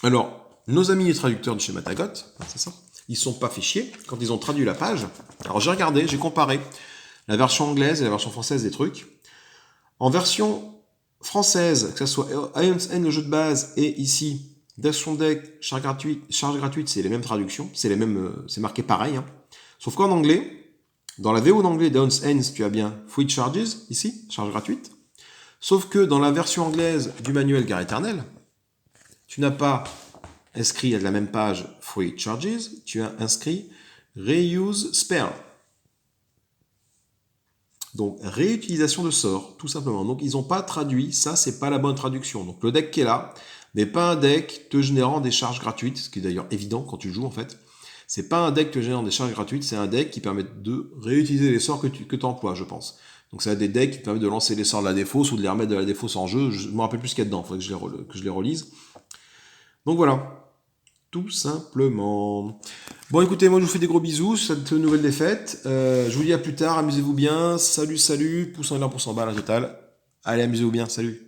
Alors, nos amis les traducteurs de chez Matagot, c'est ça, ils sont pas fait chier quand ils ont traduit la page. Alors j'ai regardé, j'ai comparé la version anglaise et la version française des trucs. En version française, que ce soit Daeon's End, le jeu de base, et ici, Death Deck, charge gratuite, c'est les mêmes traductions, c'est les mêmes, c'est marqué pareil. Hein. Sauf qu'en anglais, dans la VO d'anglais Daeon's End, tu as bien Free Charges, ici, charge gratuite. Sauf que dans la version anglaise du manuel Guerre éternelle, tu n'as pas inscrit à la même page Free Charges, tu as inscrit Reuse Spell. Donc réutilisation de sorts, tout simplement. Donc ils n'ont pas traduit, ça c'est pas la bonne traduction. Donc le deck qui est là n'est pas un deck te générant des charges gratuites, ce qui est d'ailleurs évident quand tu joues en fait. C'est pas un deck te générant des charges gratuites, c'est un deck qui permet de réutiliser les sorts que tu emploies, je pense. Donc ça a des decks qui permettent de lancer les sorts de la défausse ou de les remettre de la défausse en jeu. Je me rappelle plus ce qu'il y a dedans, il faudrait que je les relise. Donc voilà, tout simplement. Bon écoutez, moi je vous fais des gros bisous sur cette nouvelle défaite. Je vous dis à plus tard, amusez-vous bien. Salut, salut, pouce en l'air, pouce en bas, la totale. Allez, amusez-vous bien, salut.